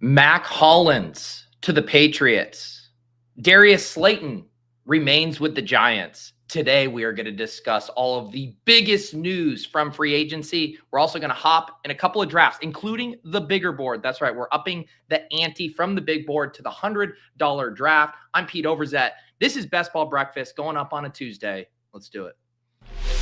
Mac Hollins to the Patriots. Darius Slayton remains with the Giants. Today, we are going to discuss all of the biggest news from free agency. We're also going to hop in a couple of drafts, including the bigger board. That's right. We're upping the ante from the big board to the $100 draft. I'm Pete Overzet. This is Best Ball Breakfast going up on a Tuesday. Let's do it.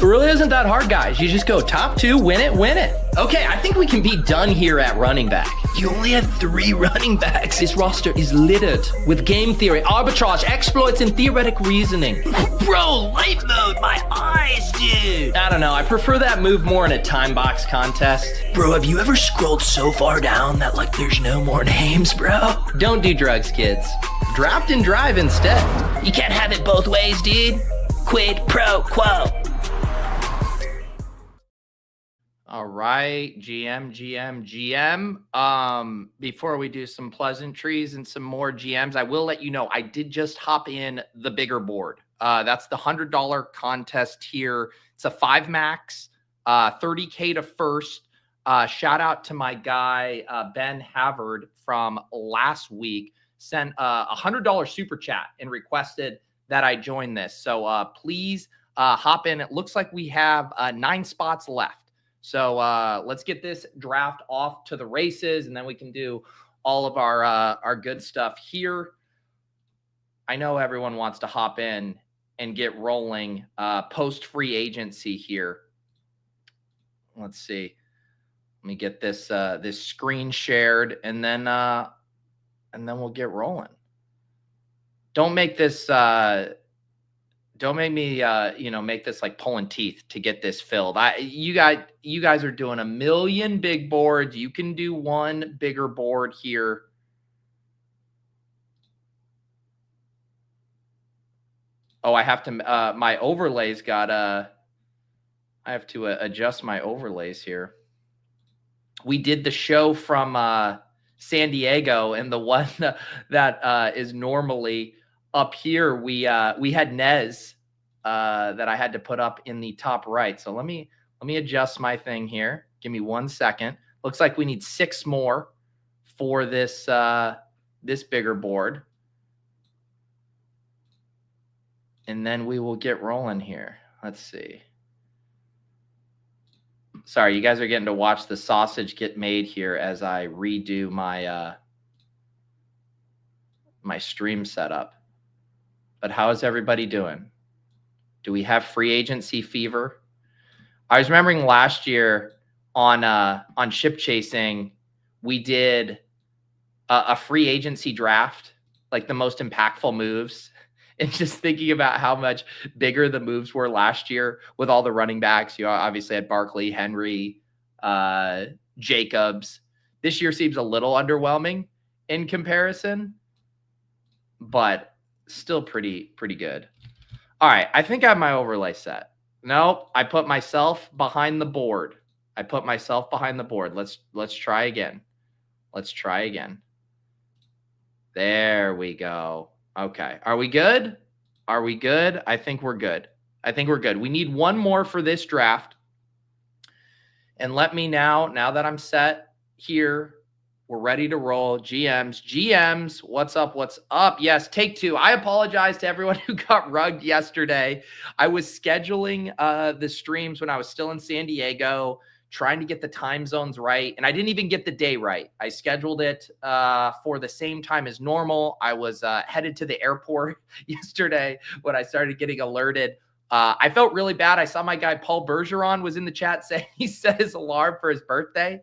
It really isn't that hard, guys. You just go top two, win it, win it. Okay, I think we can be done here at running back. You only have 3 running backs. This roster is littered with game theory, arbitrage, exploits, and theoretic reasoning. Bro, light mode, my eyes, dude. I don't know, I prefer that move more in a time box contest. Bro, have you ever scrolled so far down that there's no more names, bro? Don't do drugs, kids. Draft and drive instead. You can't have it both ways, dude. Quid pro quo. All right, GM. Before we do some pleasantries and some more GMs, I will let you know I did just hop in the bigger board. That's the $100 contest here. It's a 5 max, 30K to first. Shout out to my guy, Ben Havard from last week, sent a $100 super chat and requested that I join this. So please hop in. It looks like we have 9 spots left. So let's get this draft off to the races, and then we can do all of our good stuff here. I know everyone wants to hop in and get rolling post free agency here. Let's see. Let me get this this screen shared, and then we'll get rolling. Don't make this. Don't make me, make this like pulling teeth to get this filled. You guys are doing a million big boards. You can do one bigger board here. Oh, I have to, my overlays got, I have to adjust my overlays here. We did the show from San Diego, and the one that is normally up here, we had Nez that I had to put up in the top right. So let me adjust my thing here. Give me 1 second. Looks like we need 6 more for this this bigger board, and then we will get rolling here. Let's see. Sorry, you guys are getting to watch the sausage get made here as I redo my my stream setup. But how is everybody doing? Do we have free agency fever? I was remembering last year on Ship Chasing, we did a free agency draft, like the most impactful moves, and just thinking about how much bigger the moves were last year with all the running backs. You obviously had Barkley, Henry, Jacobs. This year seems a little underwhelming in comparison, but still pretty good. All right, I think I have my overlay set. No, I put myself behind the board. Let's try again. There we go. Okay. Are we good? I think we're good. We need one more for this draft. And let me now that I'm set here, we're ready to roll. GMs, what's up? Yes, take 2. I apologize to everyone who got rugged yesterday. I was scheduling the streams when I was still in San Diego, trying to get the time zones right, and I didn't even get the day right. I scheduled it for the same time as normal. I was headed to the airport yesterday when I started getting alerted. I felt really bad. I saw my guy Paul Bergeron was in the chat saying he set his alarm for his birthday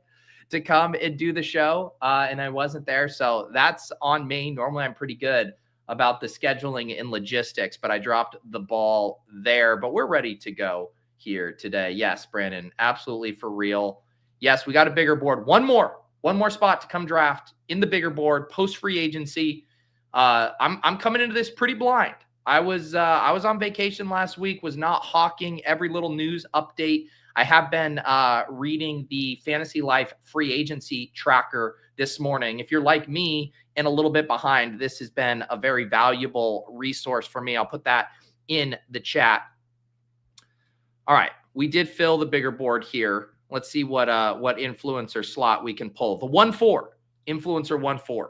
to come and do the show, and I wasn't there, so that's on me. Normally I'm pretty good about the scheduling and logistics, but I dropped the ball there. But we're ready to go here today. Yes, Brandon, absolutely for real. Yes, we got a bigger board. One more spot to come draft in the bigger board post free agency. I'm coming into this pretty blind. I was on vacation last week, was not hawking every little news update. I have been reading the Fantasy Life free agency tracker this morning. If you're like me and a little bit behind, this has been a very valuable resource for me. I'll put that in the chat. All right, we did fill the bigger board here. Let's see what influencer slot we can pull. The 1-4. Influencer 1-4.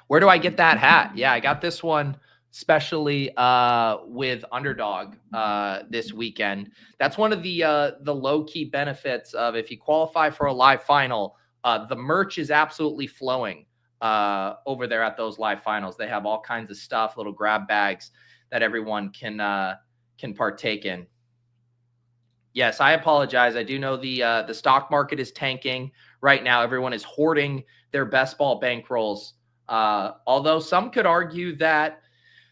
Where do I get that hat? Yeah, I got this one especially with Underdog this weekend. That's one of the low-key benefits of if you qualify for a live final, the merch is absolutely flowing over there at those live finals. They have all kinds of stuff, little grab bags that everyone can partake in. Yes, I apologize. I do know the stock market is tanking right now. Everyone is hoarding their best ball bankrolls. Although some could argue that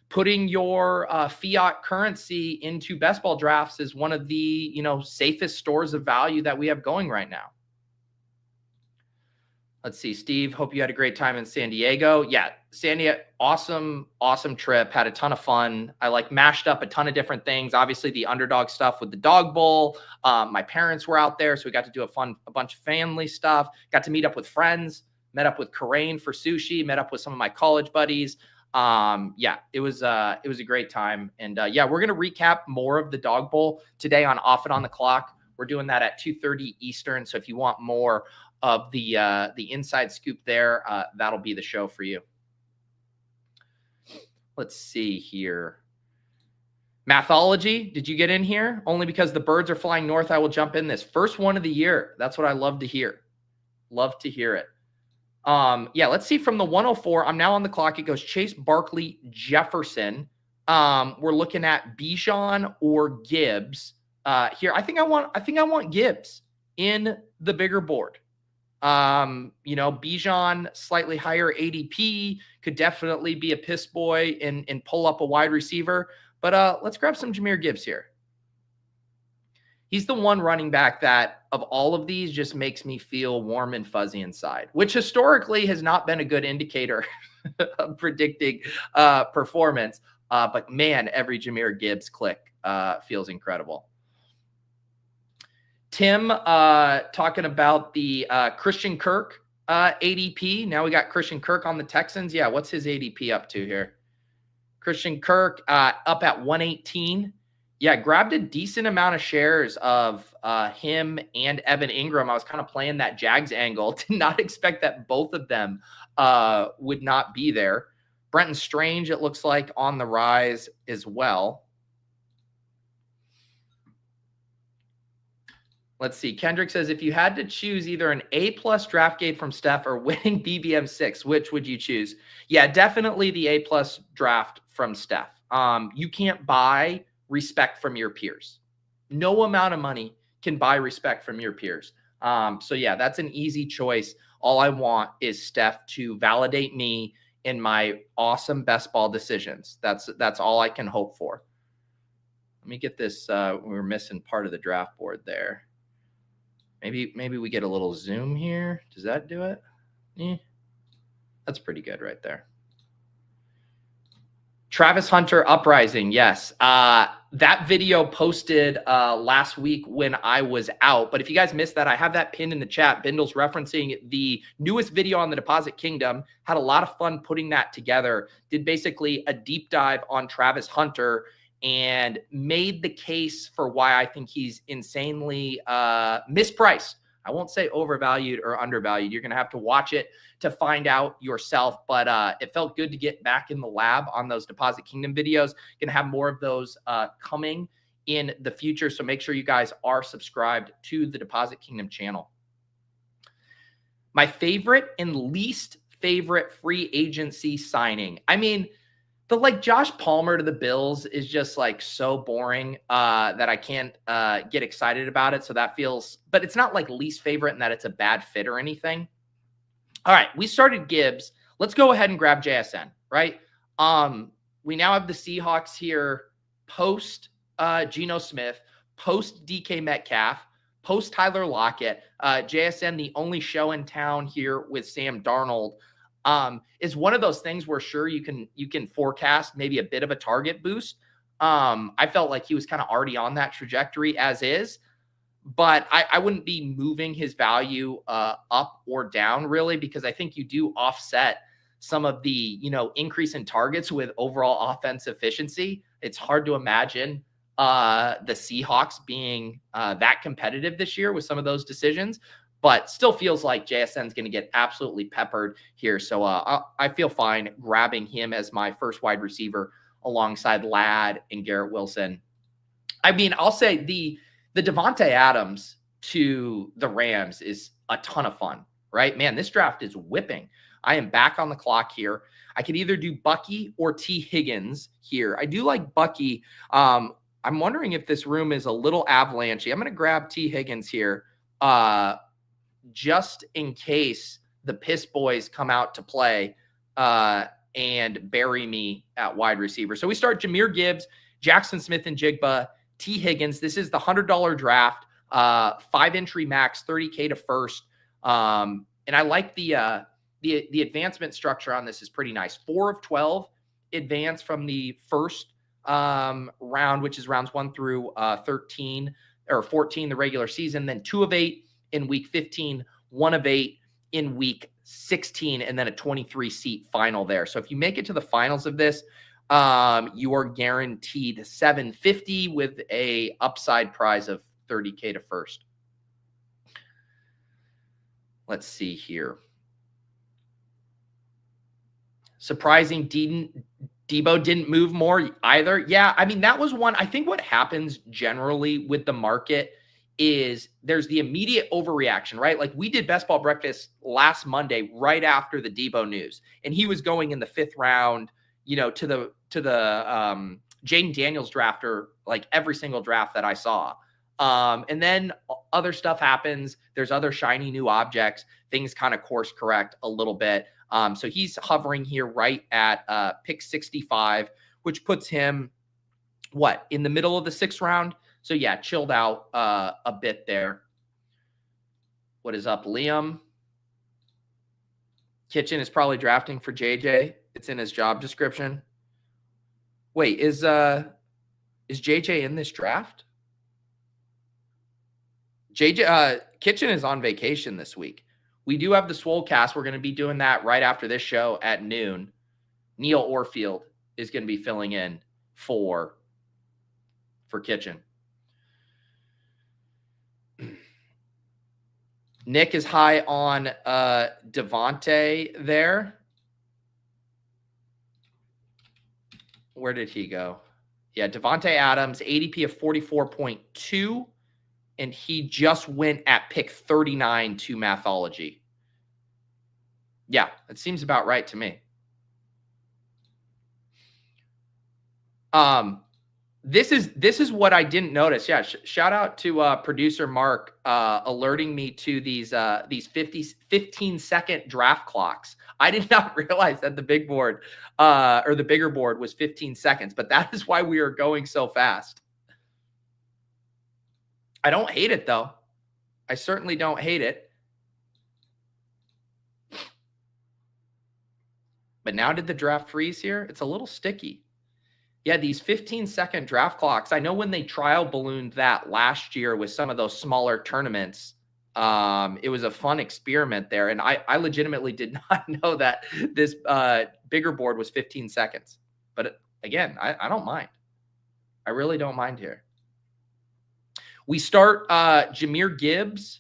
putting your fiat currency into best ball drafts is one of the safest stores of value that we have going right now. Let's see, Steve, hope you had a great time in San Diego. Yeah, San Diego, awesome trip. Had a ton of fun. I mashed up a ton of different things. Obviously, the Underdog stuff with the dog bowl. My parents were out there, so we got to do a bunch of family stuff. Got to meet up with friends. Met up with Karain for sushi. Met up with some of my college buddies. Yeah, it was a great time. And yeah, we're gonna recap more of the dog bowl today on Off It on the Clock. We're doing that at 2:30 Eastern. So if you want more of the inside scoop there, that'll be the show for you. Let's see here. Mathology, did you get in here? Only because the birds are flying north, I will jump in this. First one of the year. That's what I love to hear. Love to hear it. Yeah, let's see from the 104. I'm now on the clock. It goes Chase, Barkley, Jefferson. We're looking at Bijan or Gibbs here. I think I want Gibbs in the bigger board. Bijan slightly higher ADP, could definitely be a piss boy and pull up a wide receiver. But let's grab some Jahmyr Gibbs here. He's the one running back that of all of these just makes me feel warm and fuzzy inside, which historically has not been a good indicator of predicting performance. But man, every Jahmyr Gibbs click feels incredible. Tim talking about the Christian Kirk ADP. Now we got Christian Kirk on the Texans. Yeah, what's his ADP up to here? Christian Kirk up at 118. Yeah, grabbed a decent amount of shares of him and Evan Ingram. I was kind of playing that Jags angle. Did not expect that both of them would not be there. Brenton Strange, it looks like, on the rise as well. Let's see. Kendrick says, if you had to choose either an A+ draft grade from Steph or winning BBM 6, which would you choose? Yeah, definitely the A+ draft from Steph. You can't buy respect from your peers. No amount of money can buy respect from your peers. So yeah, that's an easy choice. All I want is Steph to validate me in my awesome best ball decisions. That's all I can hope for. Let me get this. We were missing part of the draft board there. Maybe we get a little zoom here. Does that do it? That's pretty good right there. Travis Hunter Uprising, yes. That video posted last week when I was out. But if you guys missed that, I have that pinned in the chat. Bindle's referencing the newest video on the Deposit Kingdom. Had a lot of fun putting that together. Did basically a deep dive on Travis Hunter and made the case for why I think he's insanely mispriced. I won't say overvalued or undervalued. You're going to have to watch it to find out yourself. But it felt good to get back in the lab on those Deposit Kingdom videos. Going to have more of those coming in the future. So make sure you guys are subscribed to the Deposit Kingdom channel. My favorite and least favorite free agency signing. I mean, the Josh Palmer to the Bills is just so boring that I can't get excited about it. So that feels, but it's not least favorite in that it's a bad fit or anything. All right, we started Gibbs. Let's go ahead and grab JSN, right? We now have the Seahawks here post Geno Smith, post DK Metcalf, post Tyler Lockett. JSN, the only show in town here with Sam Darnold. Is one of those things where sure you can forecast maybe a bit of a target boost. I felt like he was kind of already on that trajectory as is, but I wouldn't be moving his value up or down really, because I think you do offset some of the increase in targets with overall offense efficiency. It's hard to imagine the Seahawks being that competitive this year with some of those decisions. but still feels like JSN is going to get absolutely peppered here. So I feel fine grabbing him as my first wide receiver alongside Ladd and Garrett Wilson. I mean, I'll say the Davante Adams to the Rams is a ton of fun, right? Man, this draft is whipping. I am back on the clock here. I could either do Bucky or T. Higgins here. I do like Bucky. I'm wondering if this room is a little avalanche. I'm going to grab T. Higgins here just in case the Piss Boys come out to play and bury me at wide receiver. So we start Jahmyr Gibbs, Jaxon Smith-Njigba, T. Higgins. This is the $100 draft, 5 entry max, $30K to first. And I like the advancement structure on this is pretty nice. 4 of 12 advance from the first round, which is rounds 1 through 13 or 14, the regular season, then 2 of 8 in week 15, 1 of 8 in week 16, and then a 23-seat final there. So if you make it to the finals of this, you are guaranteed $750 with a upside prize of $30K to first. Let's see here. Surprising Debo didn't move more either. Yeah, I mean, that was one. I think what happens generally with the market is there's the immediate overreaction, right? Like we did Best Ball Breakfast last Monday right after the Debo news, and he was going in the 5th round, you know, to the Jaden Daniels draft, or like every single draft that I saw. And then other stuff happens. There's other shiny new objects. Things kind of course correct a little bit. So he's hovering here right at pick 65, which puts him, in the middle of the 6th round? So yeah, chilled out a bit there. What is up, Liam? Kitchen is probably drafting for JJ. It's in his job description. Wait, is JJ in this draft? Kitchen is on vacation this week. We do have the Swolecast. We're going to be doing that right after this show at noon. Neil Orfield is going to be filling in for Kitchen. Nick is high on Devontae there. Where did he go? Yeah, Devontae Adams, ADP of 44.2. And he just went at pick 39 to Mathology. Yeah, that seems about right to me. This is what I didn't notice. Yeah, shout out to producer Mark alerting me to these 15-second draft clocks. I did not realize that the big board or the bigger board was 15 seconds, but that is why we are going so fast. I don't hate it, though. I certainly don't hate it. But now did the draft freeze here? It's a little sticky. Yeah, these 15-second draft clocks, I know when they trial ballooned that last year with some of those smaller tournaments, it was a fun experiment there. And I legitimately did not know that this bigger board was 15 seconds. But again, I don't mind. I really don't mind here. We start Jahmyr Gibbs.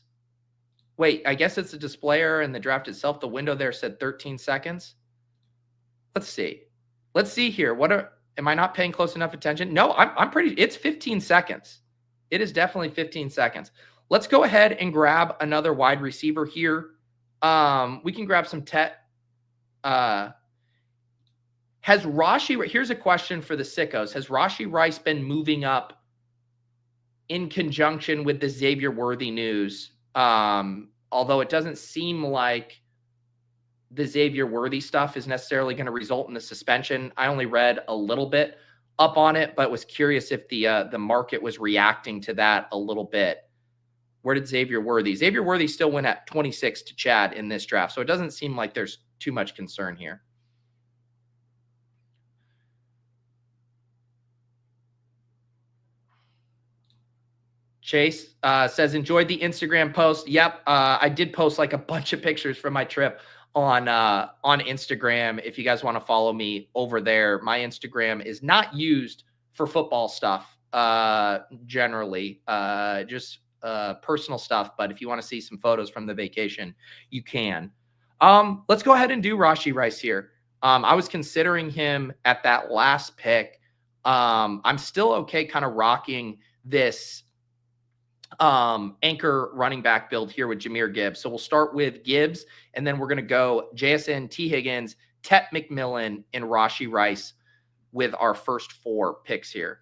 Wait, I guess it's a displayer in the draft itself. The window there said 13 seconds. Let's see. Let's see here. Am I not paying close enough attention? No, I'm pretty. It's 15 seconds. It is definitely 15 seconds. Let's go ahead and grab another wide receiver here. We can grab some Tet. Has Rashee? Here's a question for the sickos. Has Rashee Rice been moving up in conjunction with the Xavier Worthy news? Although it doesn't seem like the Xavier Worthy stuff is necessarily going to result in the suspension. I only read a little bit up on it, but was curious if the market was reacting to that a little bit. Where did Xavier Worthy? Xavier Worthy still went at 26 to Chad in this draft, so it doesn't seem like there's too much concern here. Chase says, enjoyed the Instagram post. Yep, I did post like a bunch of pictures from my trip on Instagram. If you guys want to follow me over there, my Instagram is not used for football stuff generally. Just personal stuff, but if you want to see some photos from the vacation, you can. Let's go ahead and do Rashee Rice here. I was considering him at that last pick. I'm still okay kind of rocking this anchor running back build here with Jahmyr Gibbs. So we'll start with Gibbs, and then we're going to go Jaxon, T. Higgins, Tet McMillan, and Rashee Rice with our first 4 picks here.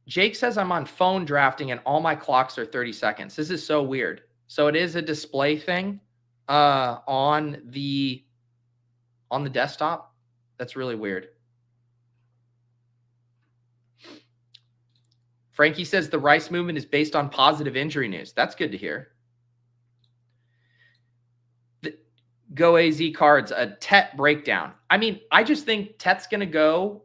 Jake says I'm on phone drafting and all my clocks are 30 seconds. This is so weird. So it is a display thing on the desktop. That's really weird. Frankie says the Rice movement is based on positive injury news. That's good to hear. Go AZ cards, a Tet breakdown. I mean, I just think Tet's going to go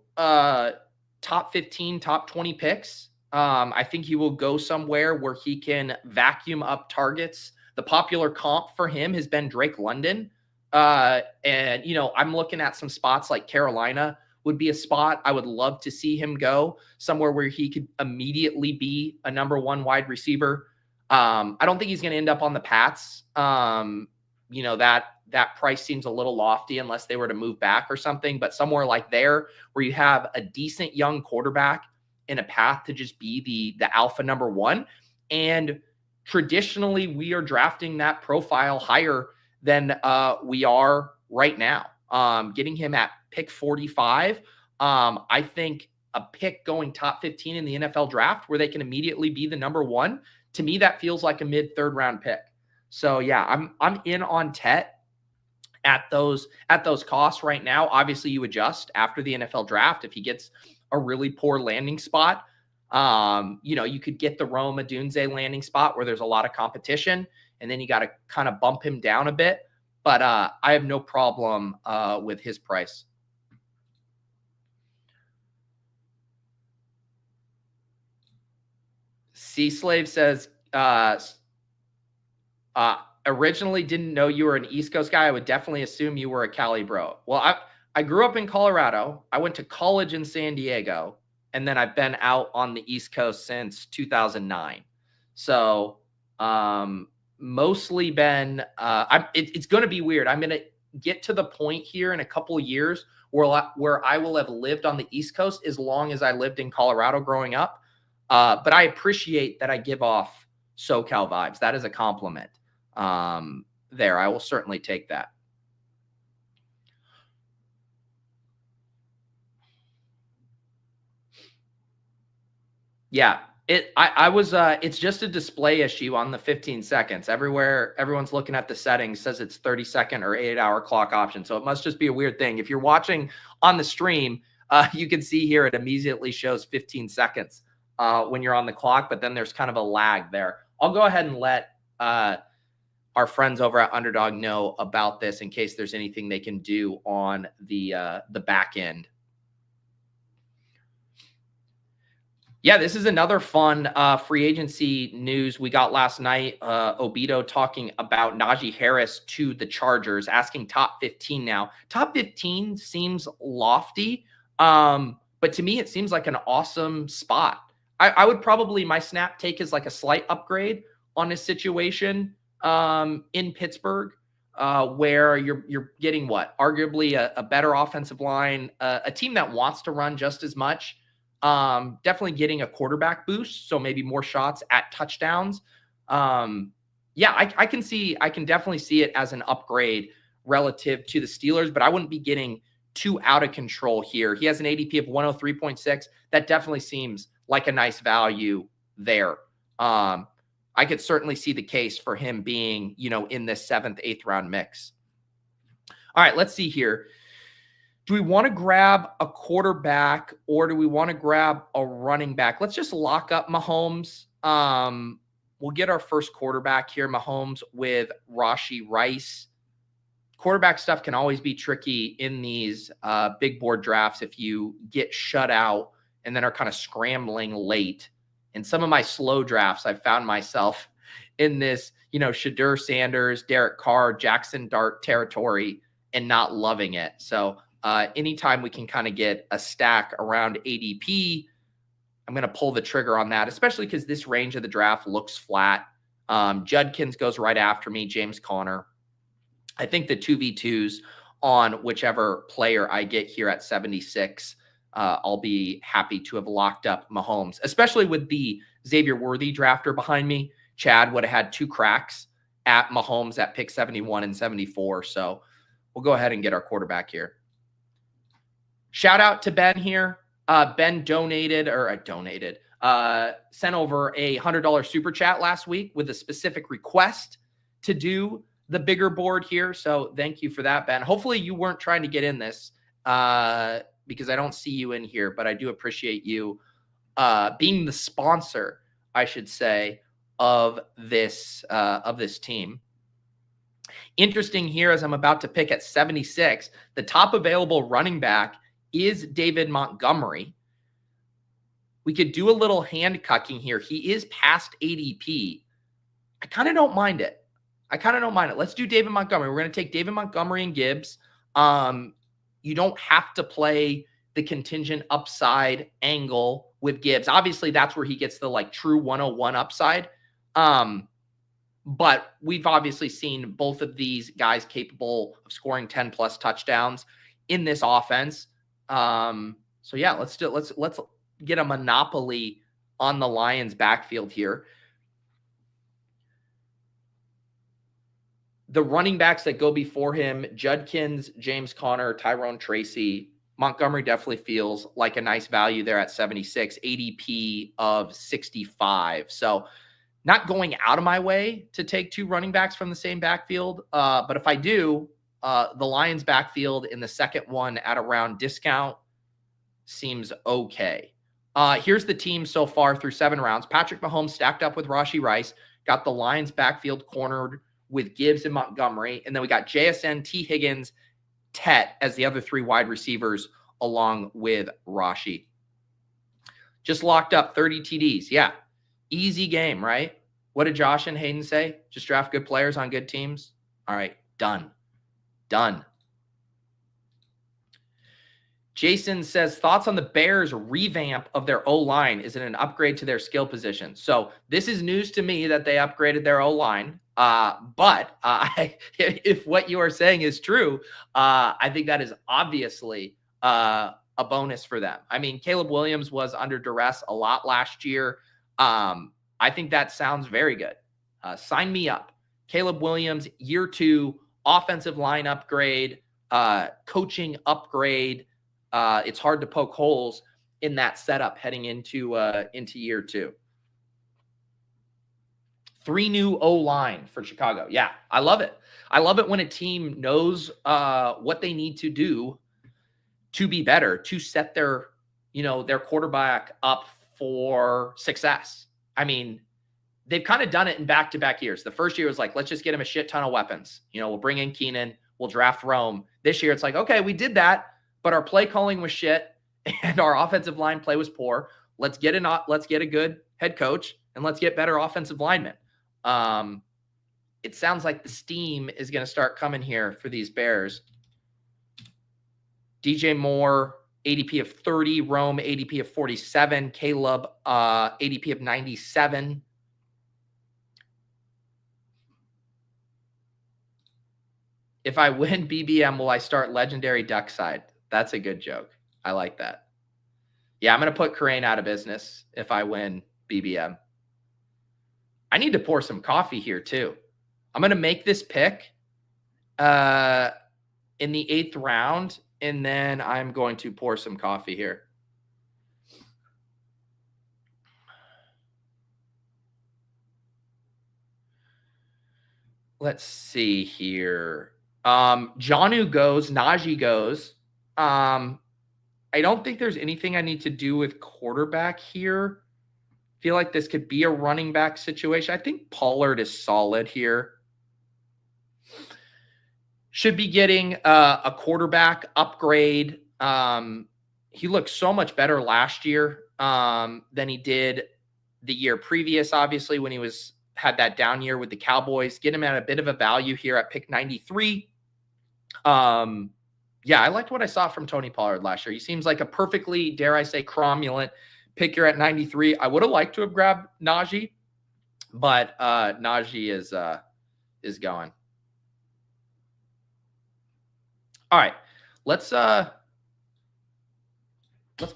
top 15, top 20 picks. I think he will go somewhere where he can vacuum up targets. The popular comp for him has been Drake London. And, you know, I'm looking at some spots like Carolina would be a spot I would love to see him go, somewhere where he could immediately be a number 1 wide receiver. I don't think he's going to end up on the Pats. You know, that price seems a little lofty unless they were to move back or something, but somewhere like there where you have a decent young quarterback in a path to just be the alpha number 1. And traditionally we are drafting that profile higher than we are right now. Getting him at pick 45. I think a pick going top 15 in the NFL draft where they can immediately be the number 1. To me, that feels like a mid 3rd round pick. So yeah, I'm in on Tet at those costs right now. Obviously you adjust after the NFL draft. If he gets a really poor landing spot, you know, you could get the Rome Odunze landing spot where there's a lot of competition, and then you got to kind of bump him down a bit. But I have no problem with his price. C Slave says, originally didn't know you were an East Coast guy. I would definitely assume you were a Cali bro. Well, I grew up in Colorado. I went to college in San Diego, and then I've been out on the East Coast since 2009. So mostly been it's going to be weird. I'm going to get to the point here in a couple of years where I will have lived on the East Coast as long as I lived in Colorado growing up. But I appreciate that I give off SoCal vibes. That is a compliment. There, I will certainly take that. Yeah, it's just a display issue on the 15 seconds. Everyone's looking at the settings, says it's 30-second or 8-hour clock option. So it must just be a weird thing. If you're watching on the stream, you can see here it immediately shows 15 seconds when you're on the clock, but then there's kind of a lag there. I'll go ahead and let our friends over at Underdog know about this in case there's anything they can do on the back end. Yeah, this is another fun free agency news we got last night. Obito talking about Najee Harris to the Chargers, asking top 15 now. Top 15 seems lofty, but to me, it seems like an awesome spot. I would probably, my snap take is like a slight upgrade on this situation in Pittsburgh, where you're getting what? Arguably a better offensive line, a team that wants to run just as much. Definitely getting a quarterback boost, so maybe more shots at touchdowns. Yeah, I can definitely see it as an upgrade relative to the Steelers, but I wouldn't be getting too out of control here. He has an ADP of 103.6. That definitely seems like a nice value there. I could certainly see the case for him being, you know, in this 7th, 8th round mix. All right, let's see here. Do we want to grab a quarterback or do we want to grab a running back? Let's just lock up Mahomes. We'll get our first quarterback here, Mahomes with Rashee Rice. Quarterback stuff can always be tricky in these big board drafts if you get shut out and then are kind of scrambling late. In some of my slow drafts, I've found myself in this, you know, Shadur Sanders, Derek Carr, Jackson Dart territory and not loving it. So Anytime we can kind of get a stack around ADP, I'm going to pull the trigger on that, especially because this range of the draft looks flat. Judkins goes right after me, James Conner. I think the 2v2s on whichever player I get here at 76, I'll be happy to have locked up Mahomes, especially with the Xavier Worthy drafter behind me. Chad would have had 2 cracks at Mahomes at pick 71 and 74. So we'll go ahead and get our quarterback here. Shout out to Ben here. Ben sent over a $100 super chat last week with a specific request to do the bigger board here. So thank you for that, Ben. Hopefully you weren't trying to get in this because I don't see you in here, but I do appreciate you being the sponsor, I should say, of this team. Interesting here, as I'm about to pick at 76, the top available running back is David Montgomery. We could do a little handcucking here. He is past ADP. I kind of don't mind it. Let's do David Montgomery. We're going to take David Montgomery and Gibbs. You don't have to play the contingent upside angle with Gibbs. Obviously, that's where he gets the true 101 upside. But we've obviously seen both of these guys capable of scoring 10 plus touchdowns in this offense. So yeah, let's get a monopoly on the Lions backfield here. The running backs that go before him, Judkins, James Conner, Tyrone Tracy. Montgomery definitely feels like a nice value there at 76, ADP of 65. So not going out of my way to take 2 running backs from the same backfield. But if I do, the Lions backfield in the second one at around discount seems okay. Here's the team so far through 7 rounds. Patrick Mahomes stacked up with Rashee Rice, got the Lions backfield cornered with Gibbs and Montgomery. And then we got JSN, T. Higgins, Tet as the other 3 wide receivers along with Rashee. Just locked up 30 TDs. Yeah. Easy game, right? What did Josh and Hayden say? Just draft good players on good teams. All right. Done. Jason says, thoughts on the Bears revamp of their O-line? Is it an upgrade to their skill position? So this is news to me that they upgraded their O-line. But if what you are saying is true, I think that is obviously a bonus for them. I mean, Caleb Williams was under duress a lot last year. I think that sounds very good. Sign me up. Caleb Williams, year 2, offensive line upgrade, coaching upgrade. It's hard to poke holes in that setup heading into year 2. 3 new O-line for Chicago. Yeah, I love it. I love it when a team knows what they need to do to be better, to set their quarterback up for success. I mean, they've kind of done it in back-to-back years. The first year was like, let's just get him a shit ton of weapons. We'll bring in Keenan, we'll draft Rome. This year it's like, okay, we did that, but our play calling was shit and our offensive line play was poor. Let's get a good head coach and let's get better offensive linemen. It sounds like the steam is going to start coming here for these Bears. DJ Moore, ADP of 30, Rome, ADP of 47, Caleb, ADP of 97. If I win BBM, will I start Legendary Duckside? That's a good joke. I like that. Yeah, I'm going to put Crane out of business if I win BBM. I need to pour some coffee here too. I'm going to make this pick in the 8th round, and then I'm going to pour some coffee here. Let's see here. Jonnu goes, Najee goes. I don't think there's anything I need to do with quarterback here. Feel like this could be a running back situation. I think Pollard is solid here. Should be getting a quarterback upgrade. He looked so much better last year than he did the year previous, obviously, when he had that down year with the Cowboys. Get him at a bit of a value here at pick 93. Yeah, I liked what I saw from Tony Pollard last year. He seems like a perfectly, dare I say, cromulent pick here at 93. I would have liked to have grabbed Najee, but Najee is going. All right, let's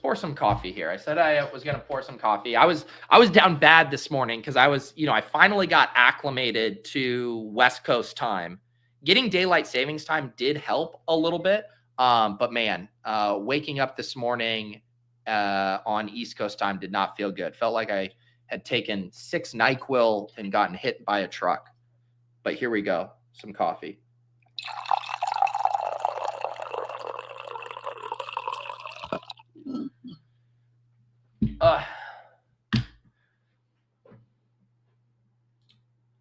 pour some coffee here. I said I was going to pour some coffee. I was down bad this morning because I finally got acclimated to West Coast time. Getting daylight savings time did help a little bit. But man, waking up this morning on East Coast time did not feel good. Felt like I had taken 6 NyQuil and gotten hit by a truck. But here we go. Some coffee.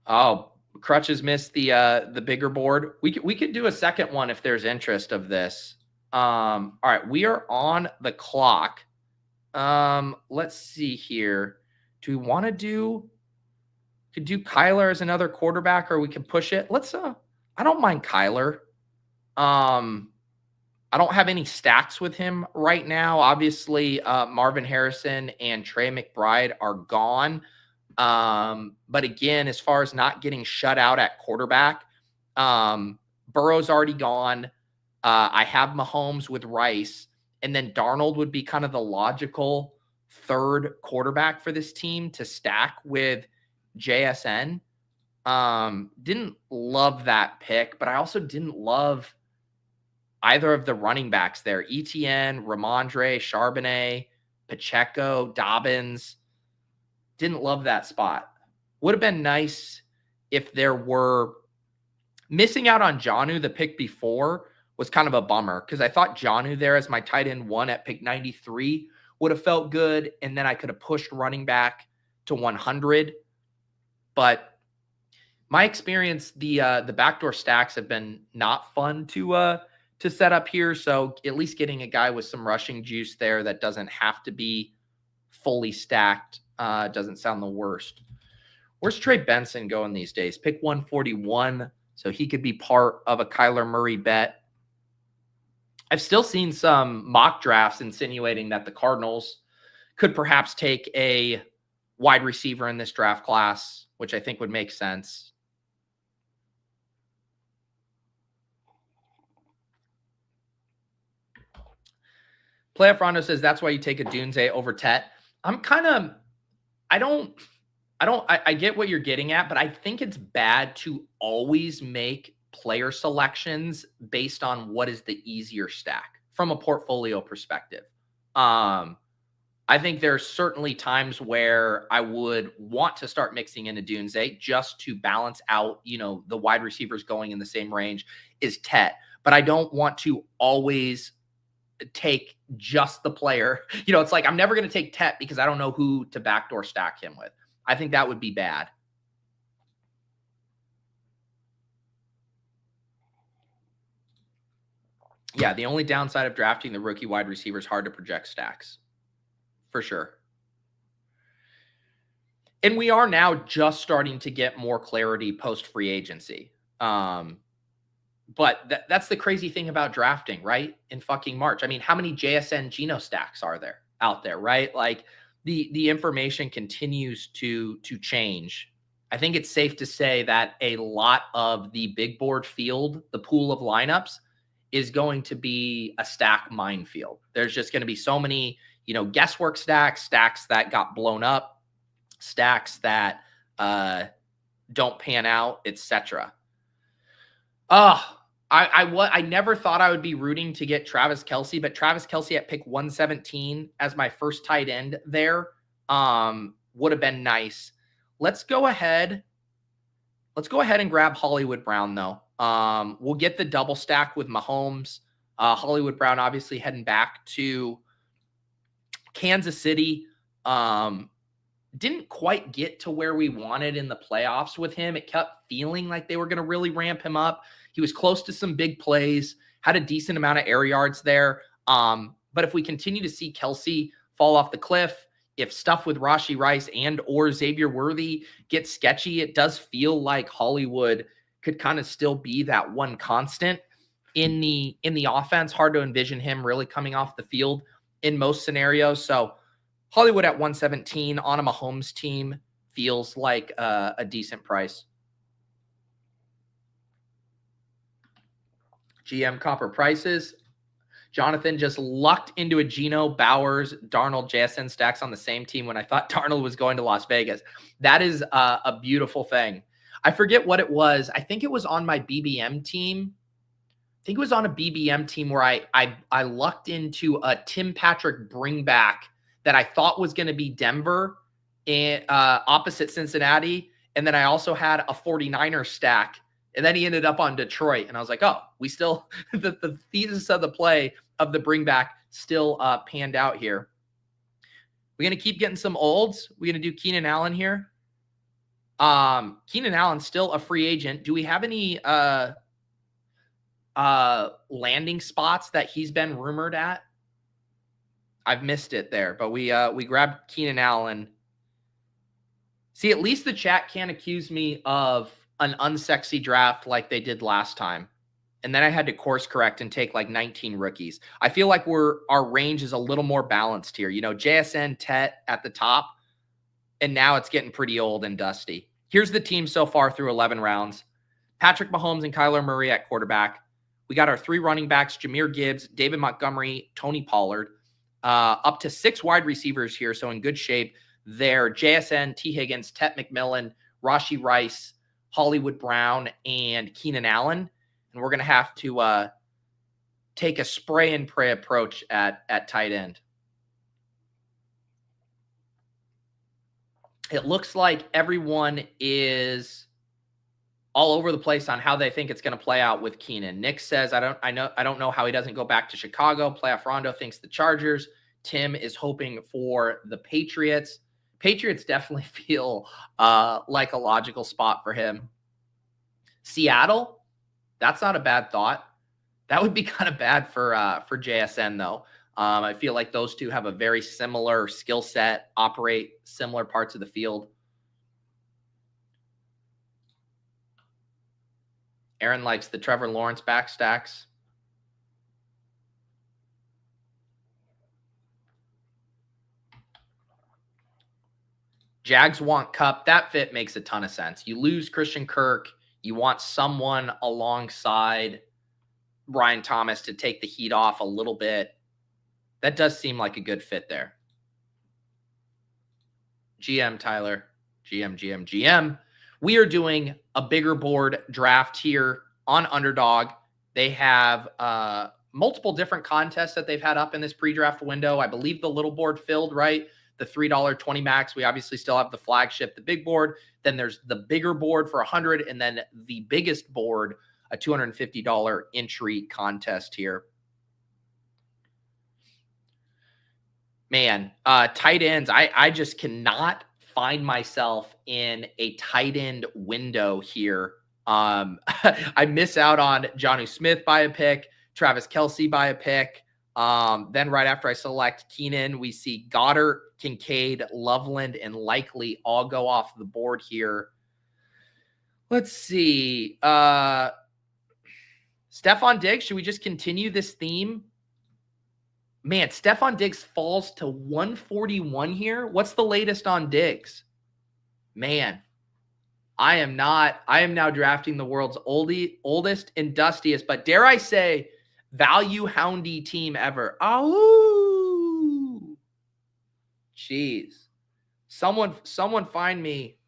Oh, Crutches missed the bigger board. We could do a second one if there's interest of this. All right, we are on the clock. Let's see here. Do we want to could do Kyler as another quarterback, or we can push it? Let's I don't mind Kyler. I don't have any stacks with him right now. Obviously, Marvin Harrison and Trey McBride are gone. But again, as far as not getting shut out at quarterback, Burrow's already gone. I have Mahomes with Rice, and then Darnold would be kind of the logical third quarterback for this team to stack with JSN. Didn't love that pick, but I also didn't love either of the running backs there. Etienne, Ramondre, Charbonnet, Pacheco, Dobbins. Didn't love that spot. Would have been nice if there were missing out on Jonnu, the pick before, was kind of a bummer because I thought Jonnu there as my tight end 1 at pick 93 would have felt good, and then I could have pushed running back to 100. But my experience, the backdoor stacks have been not fun to set up here. So at least getting a guy with some rushing juice there that doesn't have to be fully stacked doesn't sound the worst. Where's Trey Benson going these days? Pick 141, so he could be part of a Kyler Murray bet. I've still seen some mock drafts insinuating that the Cardinals could perhaps take a wide receiver in this draft class, which I think would make sense. Playoff Rondo says that's why you take Odunze over Tet. I get what you're getting at, but I think it's bad to always make player selections based on what is the easier stack from a portfolio perspective. I think there's certainly times where I would want to start mixing in Odunze just to balance out, the wide receivers going in the same range is Tet, but I don't want to always take just the player. It's like I'm never going to take Tet because I don't know who to backdoor stack him with. I think that would be bad. Yeah, the only downside of drafting the rookie wide receiver is hard to project stacks. For sure. And we are now just starting to get more clarity post-free agency. But that's the crazy thing about drafting, right? In fucking March. I mean, how many JSN Geno stacks are there out there, right? Like the information continues to change. I think it's safe to say that a lot of the big board field, the pool of lineups, is going to be a stack minefield. There's just going to be so many, guesswork stacks that got blown up, stacks that don't pan out, etc. I never thought I would be rooting to get Travis Kelce, but Travis Kelce at pick 117 as my first tight end there would have been nice. Let's go ahead and grab Hollywood Brown, though. We'll get the double stack with Mahomes. Hollywood Brown obviously heading back to Kansas City. Didn't quite get to where we wanted in the playoffs with him. It kept feeling like they were going to really ramp him up. He was close to some big plays, had a decent amount of air yards there. But if we continue to see Kelce fall off the cliff, if stuff with Rashee Rice and or Xavier Worthy gets sketchy, it does feel like Hollywood could kind of still be that one constant. in the offense. Hard to envision him really coming off the field in most scenarios. So Hollywood at 117 on a Mahomes team feels like a decent price. GM Copper prices. Jonathan just lucked into a Geno, Bowers, Darnold, JSN stacks on the same team when I thought Darnold was going to Las Vegas. That is a beautiful thing. I forget what it was. I think it was on my BBM team. I think it was on a BBM team where I lucked into a Tim Patrick bringback that I thought was going to be Denver and opposite Cincinnati. And then I also had a 49er stack. And then he ended up on Detroit. And I was like, oh, we still, the thesis of the play of the bringback still panned out here. We're going to keep getting some olds. We're going to do Keenan Allen here. Keenan Allen's still a free agent. Do we have any landing spots that he's been rumored at? I've missed it there, but we grabbed Keenan Allen. See, at least the chat can't accuse me of an unsexy draft like they did last time. And then I had to course correct and take like 19 rookies. I feel like our range is a little more balanced here. You know, JSN, Tet at the top, and now it's getting pretty old and dusty. Here's the team so far through 11 rounds. Patrick Mahomes and Kyler Murray at quarterback. We got our 3 running backs, Jahmyr Gibbs, David Montgomery, Tony Pollard. Up to 6 wide receivers here, so in good shape there. JSN, T. Higgins, Tet McMillan, Rashee Rice, Hollywood Brown, and Keenan Allen. And we're going to have to take a spray and pray approach at tight end. It looks like everyone is all over the place on how they think it's going to play out with Keenan. Nick says, I don't know how he doesn't go back to Chicago. Playoff Rondo thinks the Chargers. Tim is hoping for the Patriots. Patriots definitely feel like a logical spot for him. Seattle, that's not a bad thought. That would be kind of bad for JSN, though. I feel like those two have a very similar skill set, operate similar parts of the field. Aaron likes the Trevor Lawrence back stacks. Jags want Cup. That fit makes a ton of sense. You lose Christian Kirk. You want someone alongside Brian Thomas to take the heat off a little bit. That does seem like a good fit there. GM, Tyler. GM. We are doing a bigger board draft here on Underdog. They have multiple different contests that they've had up in this pre-draft window. I believe the little board filled, right? The $3.20 max. We obviously still have the flagship, the big board. Then there's the bigger board for $100, and then the biggest board, a $250 entry contest here. Man, tight ends. I just cannot find myself in a tight end window here. I miss out on Jonnu Smith by a pick, Travis Kelce by a pick. Then right after I select Keenan, we see Goddard, Kincaid, Loveland, and Likely all go off the board here. Let's see. Stefon Diggs, should we just continue this theme? Man, Stefon Diggs falls to 141 here. What's the latest on Diggs? Man, I am now drafting the world's oldest and dustiest, but dare I say, value houndy team ever. Oh, jeez. Someone find me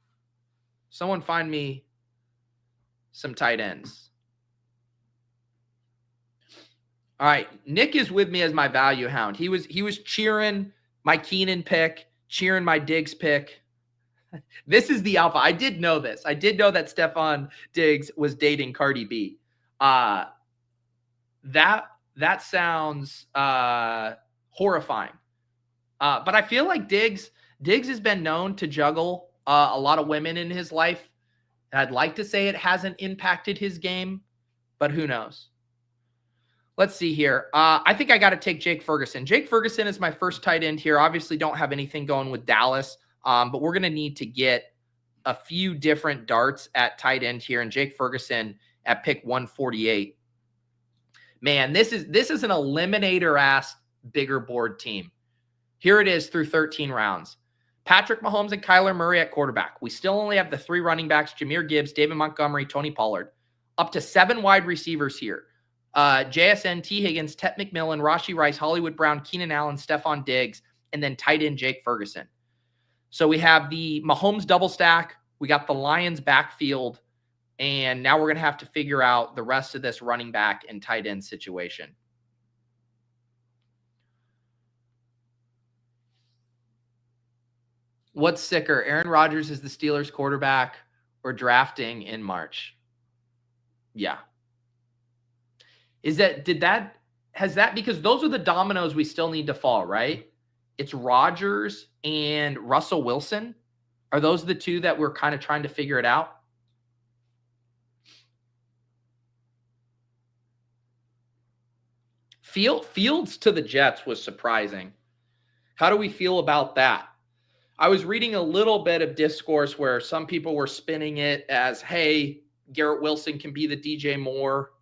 some tight ends. All right, Nick is with me as my value hound. He was cheering my Keenan pick, cheering my Diggs pick. This is the alpha. I did know this. I did know that Stefon Diggs was dating Cardi B. That sounds horrifying. But I feel like Diggs has been known to juggle a lot of women in his life. And I'd like to say it hasn't impacted his game, but who knows? Let's see here. I think I got to take Jake Ferguson. Jake Ferguson is my first tight end here. Obviously don't have anything going with Dallas, but we're going to need to get a few different darts at tight end here. And Jake Ferguson at pick 148. Man, this is an eliminator-ass bigger board team. Here it is through 13 rounds. Patrick Mahomes and Kyler Murray at quarterback. We still only have the 3 running backs, Jahmyr Gibbs, David Montgomery, Tony Pollard. Up to 7 wide receivers here. JSN, T. Higgins, Tet McMillan, Rashee Rice, Hollywood Brown, Keenan Allen, Stefon Diggs, and then tight end Jake Ferguson. So we have the Mahomes double stack. We got the Lions backfield. And now we're going to have to figure out the rest of this running back and tight end situation. What's sicker, Aaron Rodgers is the Steelers quarterback or drafting in March? Yeah. Has that, because those are the dominoes we still need to fall, right? It's Rodgers and Russell Wilson. Are those the 2 that we're kind of trying to figure it out? Fields to the Jets was surprising. How do we feel about that? I was reading a little bit of discourse where some people were spinning it as, hey, Garrett Wilson can be the DJ Moore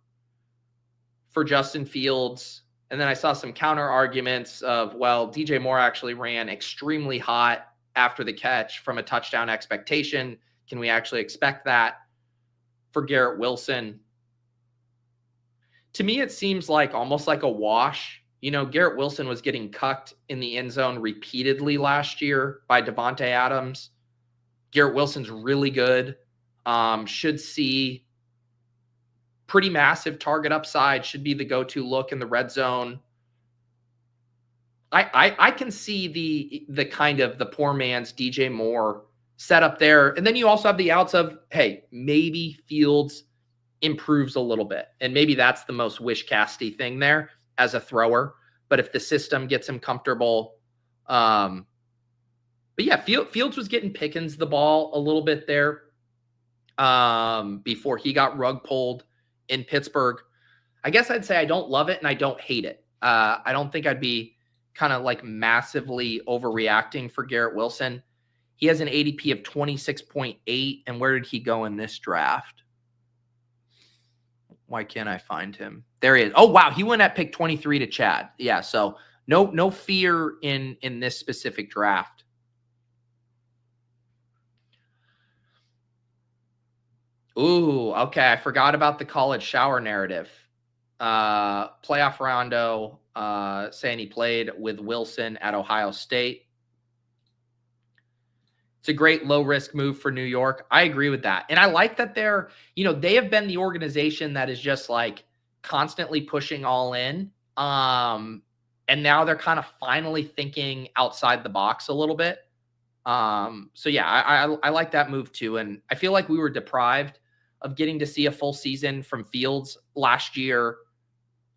for Justin Fields. And then I saw some counter arguments of, well, DJ Moore actually ran extremely hot after the catch from a touchdown expectation. Can we actually expect that for Garrett Wilson? To me, it seems like almost like a wash. You know, Garrett Wilson was getting cucked in the end zone repeatedly last year by Devontae Adams. Garrett Wilson's really good. Should see pretty massive target upside. Should be the go-to look in the red zone. I can see the kind of the poor man's DJ Moore set up there. And then you also have the outs of, hey, maybe Fields improves a little bit. And maybe that's the most wish-casty thing there as a thrower. But if the system gets him comfortable. But yeah, Fields was getting Pickens the ball a little bit there before he got rug pulled in Pittsburgh. I guess I'd say I don't love it and I don't hate it. I don't think I'd be kind of like massively overreacting for Garrett Wilson. He has an ADP of 26.8. And where did he go in this draft? Why can't I find him? There he is. Oh, wow. He went at pick 23 to Chad. Yeah. So no fear in this specific draft. Ooh, okay. I forgot about the college shower narrative. Playoff Rondo saying he played with Wilson at Ohio State. It's a great low-risk move for New York. I agree with that. And I like that they have been the organization that is just like constantly pushing all in. And now they're kind of finally thinking outside the box a little bit. So yeah, I like that move too. And I feel like we were deprived of getting to see a full season from Fields last year.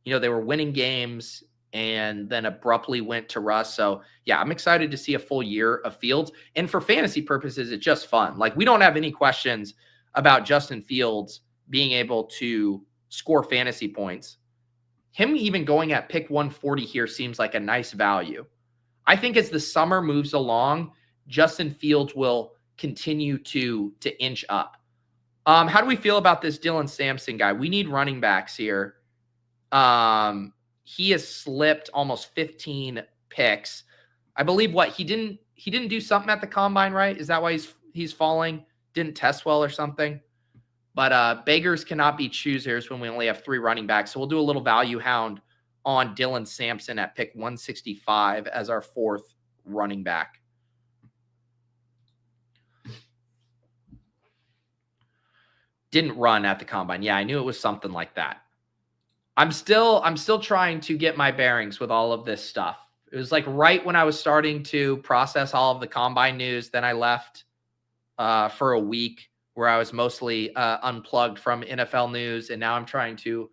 You know, they were winning games and then abruptly went to Russ. So yeah, I'm excited to see a full year of Fields. And for fantasy purposes, it's just fun. Like, we don't have any questions about Justin Fields being able to score fantasy points. Him even going at pick 140 here seems like a nice value. I think as the summer moves along, Justin Fields will continue to inch up. How do we feel about this Dylan Sampson guy? We need running backs here. He has slipped almost 15 picks. I believe he didn't do something at the combine, right? Is that why he's falling? Didn't test well or something? But beggars cannot be choosers when we only have 3 running backs. So we'll do a little value hound on Dylan Sampson at pick 165 as our 4th running back. Didn't run at the combine. Yeah, I knew it was something like that. I'm still trying to get my bearings with all of this stuff. It was like right when I was starting to process all of the combine news, then I left for a week where I was mostly unplugged from NFL news, and now I'm trying to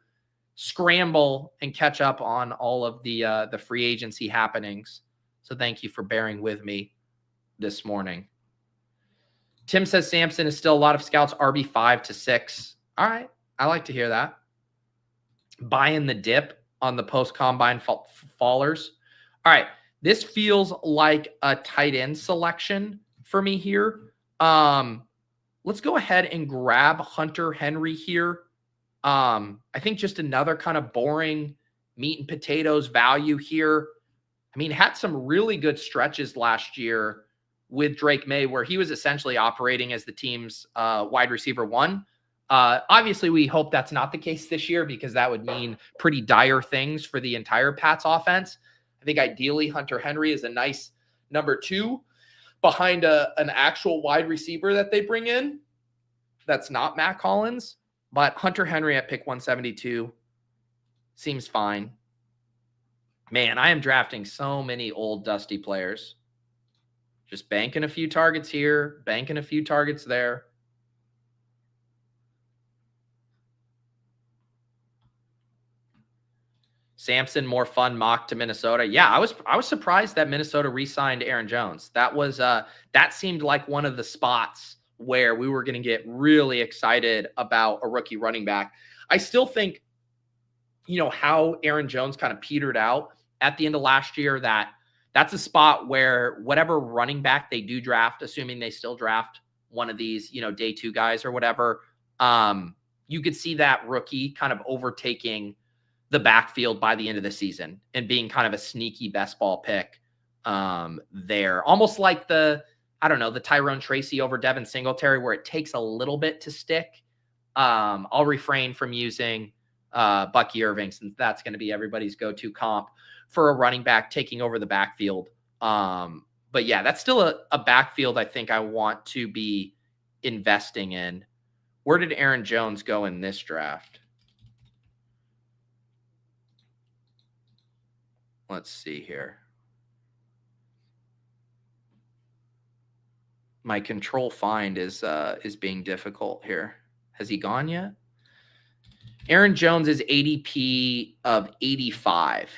scramble and catch up on all of the free agency happenings. So thank you for bearing with me this morning. Tim says Sampson is still a lot of scouts RB5 to 6. All right, I like to hear that. Buying the dip on the post-combine fallers. All right, this feels like a tight end selection for me here. Let's go ahead and grab Hunter Henry here. I think just another kind of boring meat and potatoes value here. I mean, had some really good stretches last year with Drake May, where he was essentially operating as the team's wide receiver one. Obviously, we hope that's not the case this year, because that would mean pretty dire things for the entire Pats offense. I think ideally Hunter Henry is a nice number two behind an actual wide receiver that they bring in. That's not Matt Collins, but Hunter Henry at pick 172 seems fine. Man, I am drafting so many old dusty players. Just banking a few targets here, banking a few targets there. Sampson, more fun mock to Minnesota. Yeah, I was surprised that Minnesota re-signed Aaron Jones. That was that seemed like one of the spots where we were going to get really excited about a rookie running back. I still think, how Aaron Jones kind of petered out at the end of last year, that's a spot where whatever running back they do draft, assuming they still draft one of these, day two guys or whatever, you could see that rookie kind of overtaking the backfield by the end of the season and being kind of a sneaky best ball pick there. Almost like the Tyrone Tracy over Devin Singletary, where it takes a little bit to stick. I'll refrain from using Bucky Irving, since that's going to be everybody's go-to comp for a running back taking over the backfield. But yeah, that's still a backfield I think I want to be investing in. Where did Aaron Jones go in this draft? Let's see here. My control find is being difficult here. Has he gone yet? Aaron Jones is ADP of 85.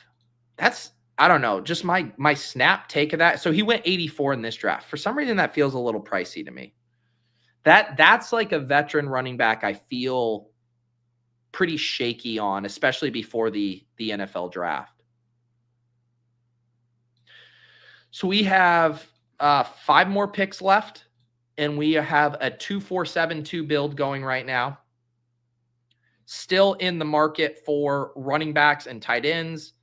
That's, I don't know, just my snap take of that. So he went 84 in this draft. For some reason, that feels a little pricey to me. That's like a veteran running back I feel pretty shaky on, especially before the NFL draft. So we have 5 more picks left, and we have a 2-4-7-2 build going right now. Still in the market for running backs and tight ends.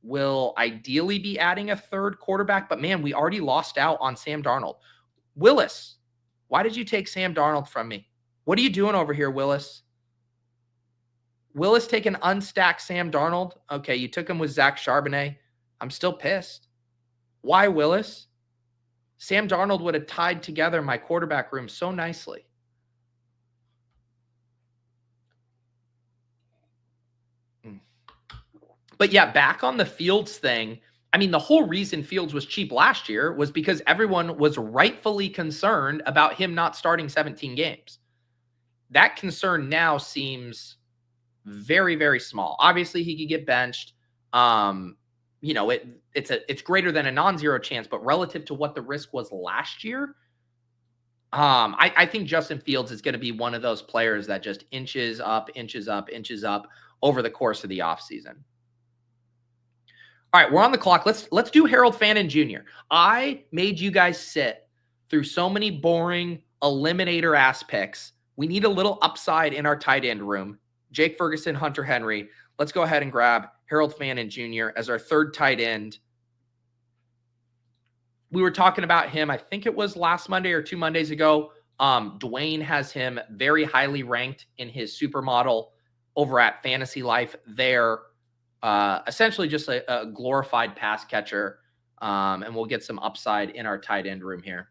Will ideally be adding a third quarterback, but man, we already lost out on Sam Darnold. Willis, why did you take Sam Darnold from me? What are you doing over here, Willis? Willis taking unstacked Sam Darnold? Okay, you took him with Zach Charbonnet. I'm still pissed. Why, Willis? Sam Darnold would have tied together my quarterback room so nicely. But yeah, back on the Fields thing, I mean, the whole reason Fields was cheap last year was because everyone was rightfully concerned about him not starting 17 games. That concern now seems very, very small. Obviously, he could get benched. It's greater than a non-zero chance, but relative to what the risk was last year, I think Justin Fields is going to be one of those players that just inches up over the course of the offseason. All right, we're on the clock. Let's do Harold Fannin Jr. I made you guys sit through so many boring eliminator ass picks. We need a little upside in our tight end room. Jake Ferguson, Hunter Henry. Let's go ahead and grab Harold Fannin Jr. as our third tight end. We were talking about him, I think it was last Monday or 2 Mondays ago. Dwayne has him very highly ranked in his supermodel over at Fantasy Life there. Essentially just a glorified pass catcher. And we'll get some upside in our tight end room here.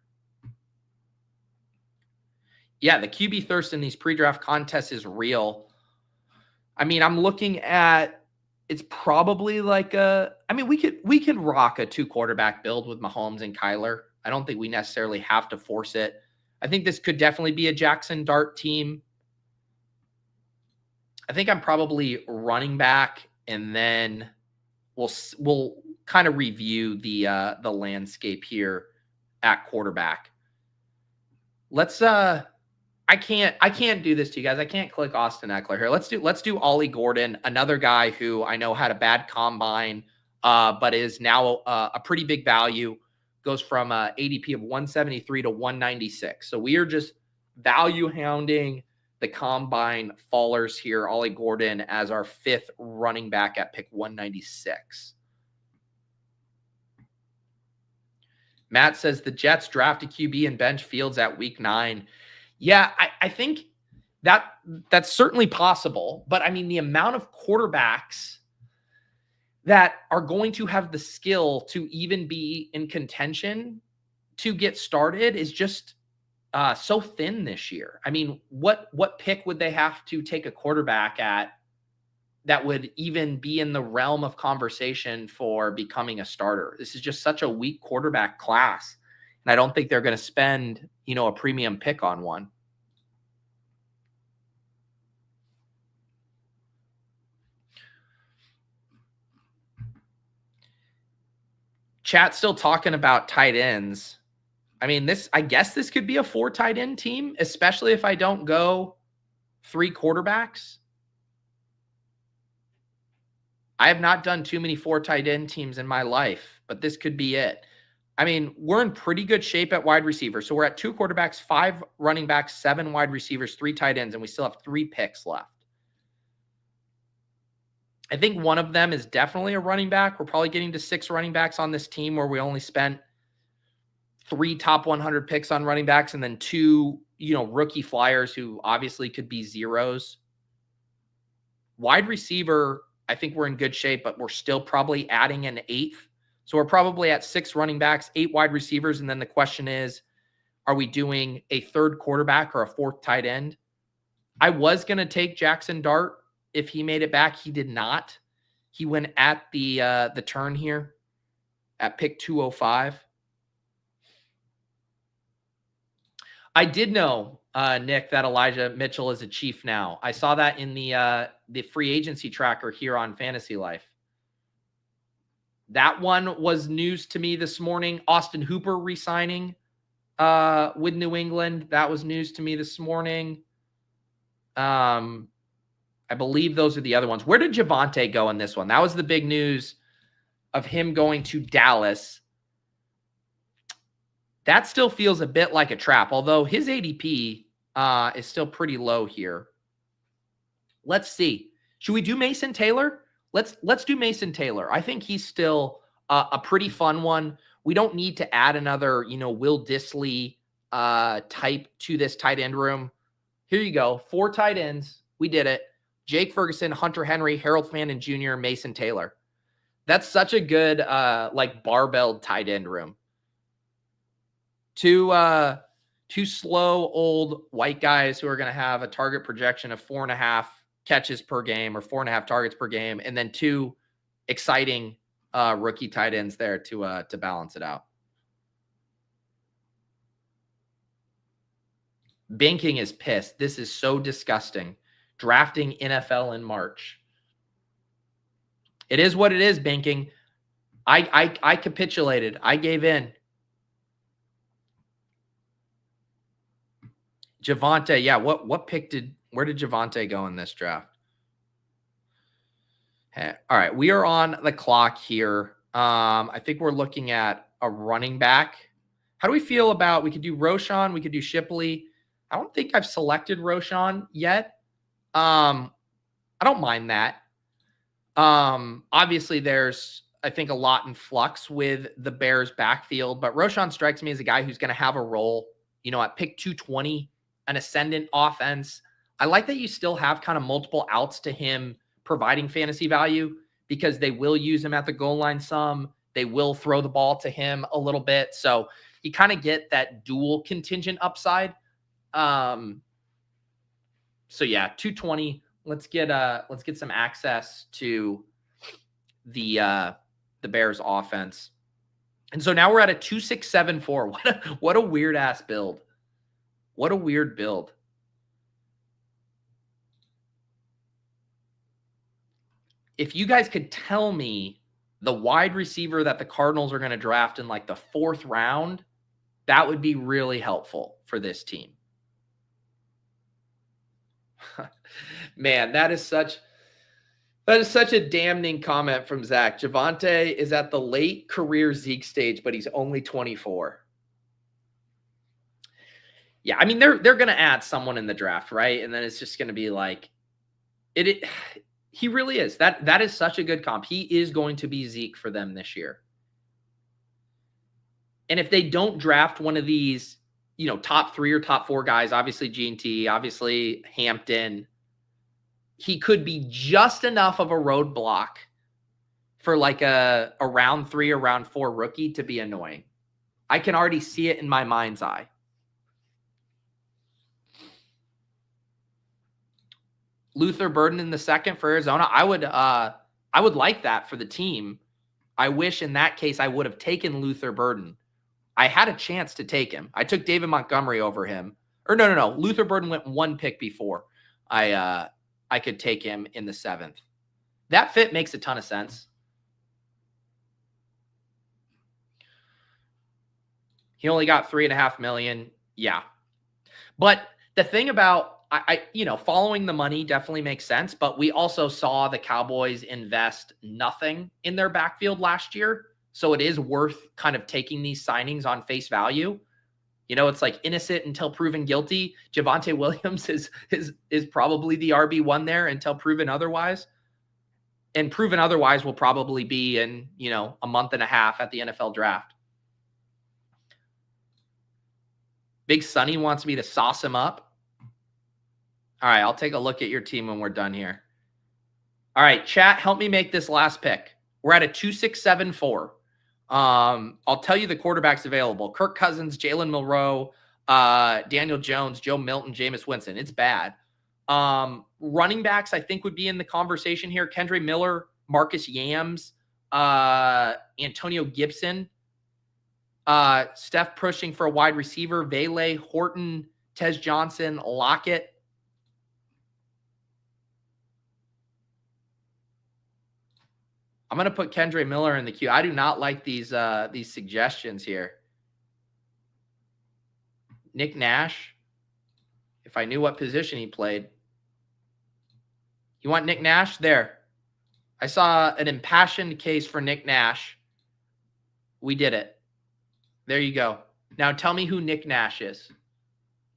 Yeah, the QB thirst in these pre-draft contests is real. I mean, I'm looking at, it's probably like we could rock a 2 quarterback build with Mahomes and Kyler. I don't think we necessarily have to force it. I think this could definitely be a Jackson Dart team. I think I'm probably running back, and then we'll kind of review the landscape here at quarterback. Let's I can't do this to you guys. I can't click Austin Eckler here. Let's do Ollie Gordon, another guy who I know had a bad combine, but is now a pretty big value. Goes from ADP of 173 to 196. So we are just value hounding the combine fallers here. Ollie Gordon as our 5th running back at pick 196. Matt says the Jets draft a QB and bench Fields at week 9. Yeah, I think that's certainly possible. But I mean, the amount of quarterbacks that are going to have the skill to even be in contention to get started is just so thin this year. I mean, what pick would they have to take a quarterback at that would even be in the realm of conversation for becoming a starter? This is just such a weak quarterback class. And I don't think they're going to spend, a premium pick on one. Chat's still talking about tight ends. I mean, I guess this could be a 4 tight end team, especially if I don't go 3 quarterbacks. I have not done too many 4 tight end teams in my life, but this could be it. I mean, we're in pretty good shape at wide receiver. So we're at 2 quarterbacks, 5 running backs, 7 wide receivers, 3 tight ends, and we still have 3 picks left. I think one of them is definitely a running back. We're probably getting to 6 running backs on this team where we only spent 3 top 100 picks on running backs and then 2, rookie flyers who obviously could be zeros. Wide receiver, I think we're in good shape, but we're still probably adding an 8th. So we're probably at 6 running backs, 8 wide receivers. And then the question is, are we doing a 3rd quarterback or a 4th tight end? I was going to take Jackson Dart if he made it back. He did not. He went at the turn here at pick 205. I did know, Nick, that Elijah Mitchell is a Chief now. I saw that in the free agency tracker here on Fantasy Life. That one was news to me this morning. Austin Hooper re-signing with New England. That was news to me this morning. I believe those are the other ones. Where did Javonte go in this one? That was the big news of him going to Dallas. That still feels a bit like a trap, although his ADP is still pretty low here. Let's see. Should we do Mason Taylor? Let's do Mason Taylor. I think he's still a pretty fun one. We don't need to add another, Will Dissly type to this tight end room. Here you go. 4 tight ends. We did it. Jake Ferguson, Hunter Henry, Harold Fannin Jr., Mason Taylor. That's such a good barbelled tight end room. Two slow old white guys who are going to have a target projection of 4.5 catches per game or 4.5 targets per game, and then 2 exciting rookie tight ends there to balance it out. Banking is pissed. This is so disgusting. Drafting NFL in March. It is what it is, Banking. I capitulated. I gave in. Javonte, yeah. Where did Javonte go in this draft? All right, we are on the clock here. I think we're looking at a running back. How do we feel about? We could do Roschon. We could do Shipley. I don't think I've selected Roschon yet. I don't mind that. Obviously, there's I think a lot in flux with the Bears backfield, but Roschon strikes me as a guy who's going to have a role. At pick 220. An ascendant offense. I like that you still have kind of multiple outs to him providing fantasy value because they will use him at the goal line some. They will throw the ball to him a little bit. So you kind of get that dual contingent upside. So yeah, 220. Let's get some access to the Bears offense. And so now we're at a 2674. What a weird ass build. What a weird build. If you guys could tell me the wide receiver that the Cardinals are going to draft in like the 4th round, that would be really helpful for this team. Man, that is such a damning comment from Zach. Javonte is at the late career Zeke stage, but he's only 24. Yeah, I mean, they're going to add someone in the draft, right? And then it's just going to be like, he really is. That is such a good comp. He is going to be Zeke for them this year. And if they don't draft one of these, top 3 or top 4 guys, obviously G&T, obviously Hampton, he could be just enough of a roadblock for like a round 3 or round 4 rookie to be annoying. I can already see it in my mind's eye. Luther Burden in the second for Arizona. I would like that for the team. I wish in that case I would have taken Luther Burden. I had a chance to take him. I took David Montgomery over him. Or no. Luther Burden went 1 pick before I could take him in the 7th. That fit makes a ton of sense. He only got $3.5 million. Yeah. But the thing about, following the money definitely makes sense, but we also saw the Cowboys invest nothing in their backfield last year. So it is worth kind of taking these signings on face value. It's like innocent until proven guilty. Javonte Williams is probably the RB1 there until proven otherwise. And proven otherwise will probably be in, a month and a half at the NFL draft. Big Sonny wants me to sauce him up. All right, I'll take a look at your team when we're done here. All right, chat, help me make this last pick. We're at a 2-6-7-4. I'll tell you the quarterbacks available. Kirk Cousins, Jalen Milroe, Daniel Jones, Joe Milton, Jameis Winston. It's bad. Running backs, I think, would be in the conversation here. Kendre Miller, Marcus Yams, Antonio Gibson, Steph pushing for a wide receiver, Vele, Horton, Tez Johnson, Lockett. I'm going to put Kendre Miller in the queue. I do not like these suggestions here. Nick Nash, if I knew what position he played. You want Nick Nash? There. I saw an impassioned case for Nick Nash. We did it. There you go. Now tell me who Nick Nash is.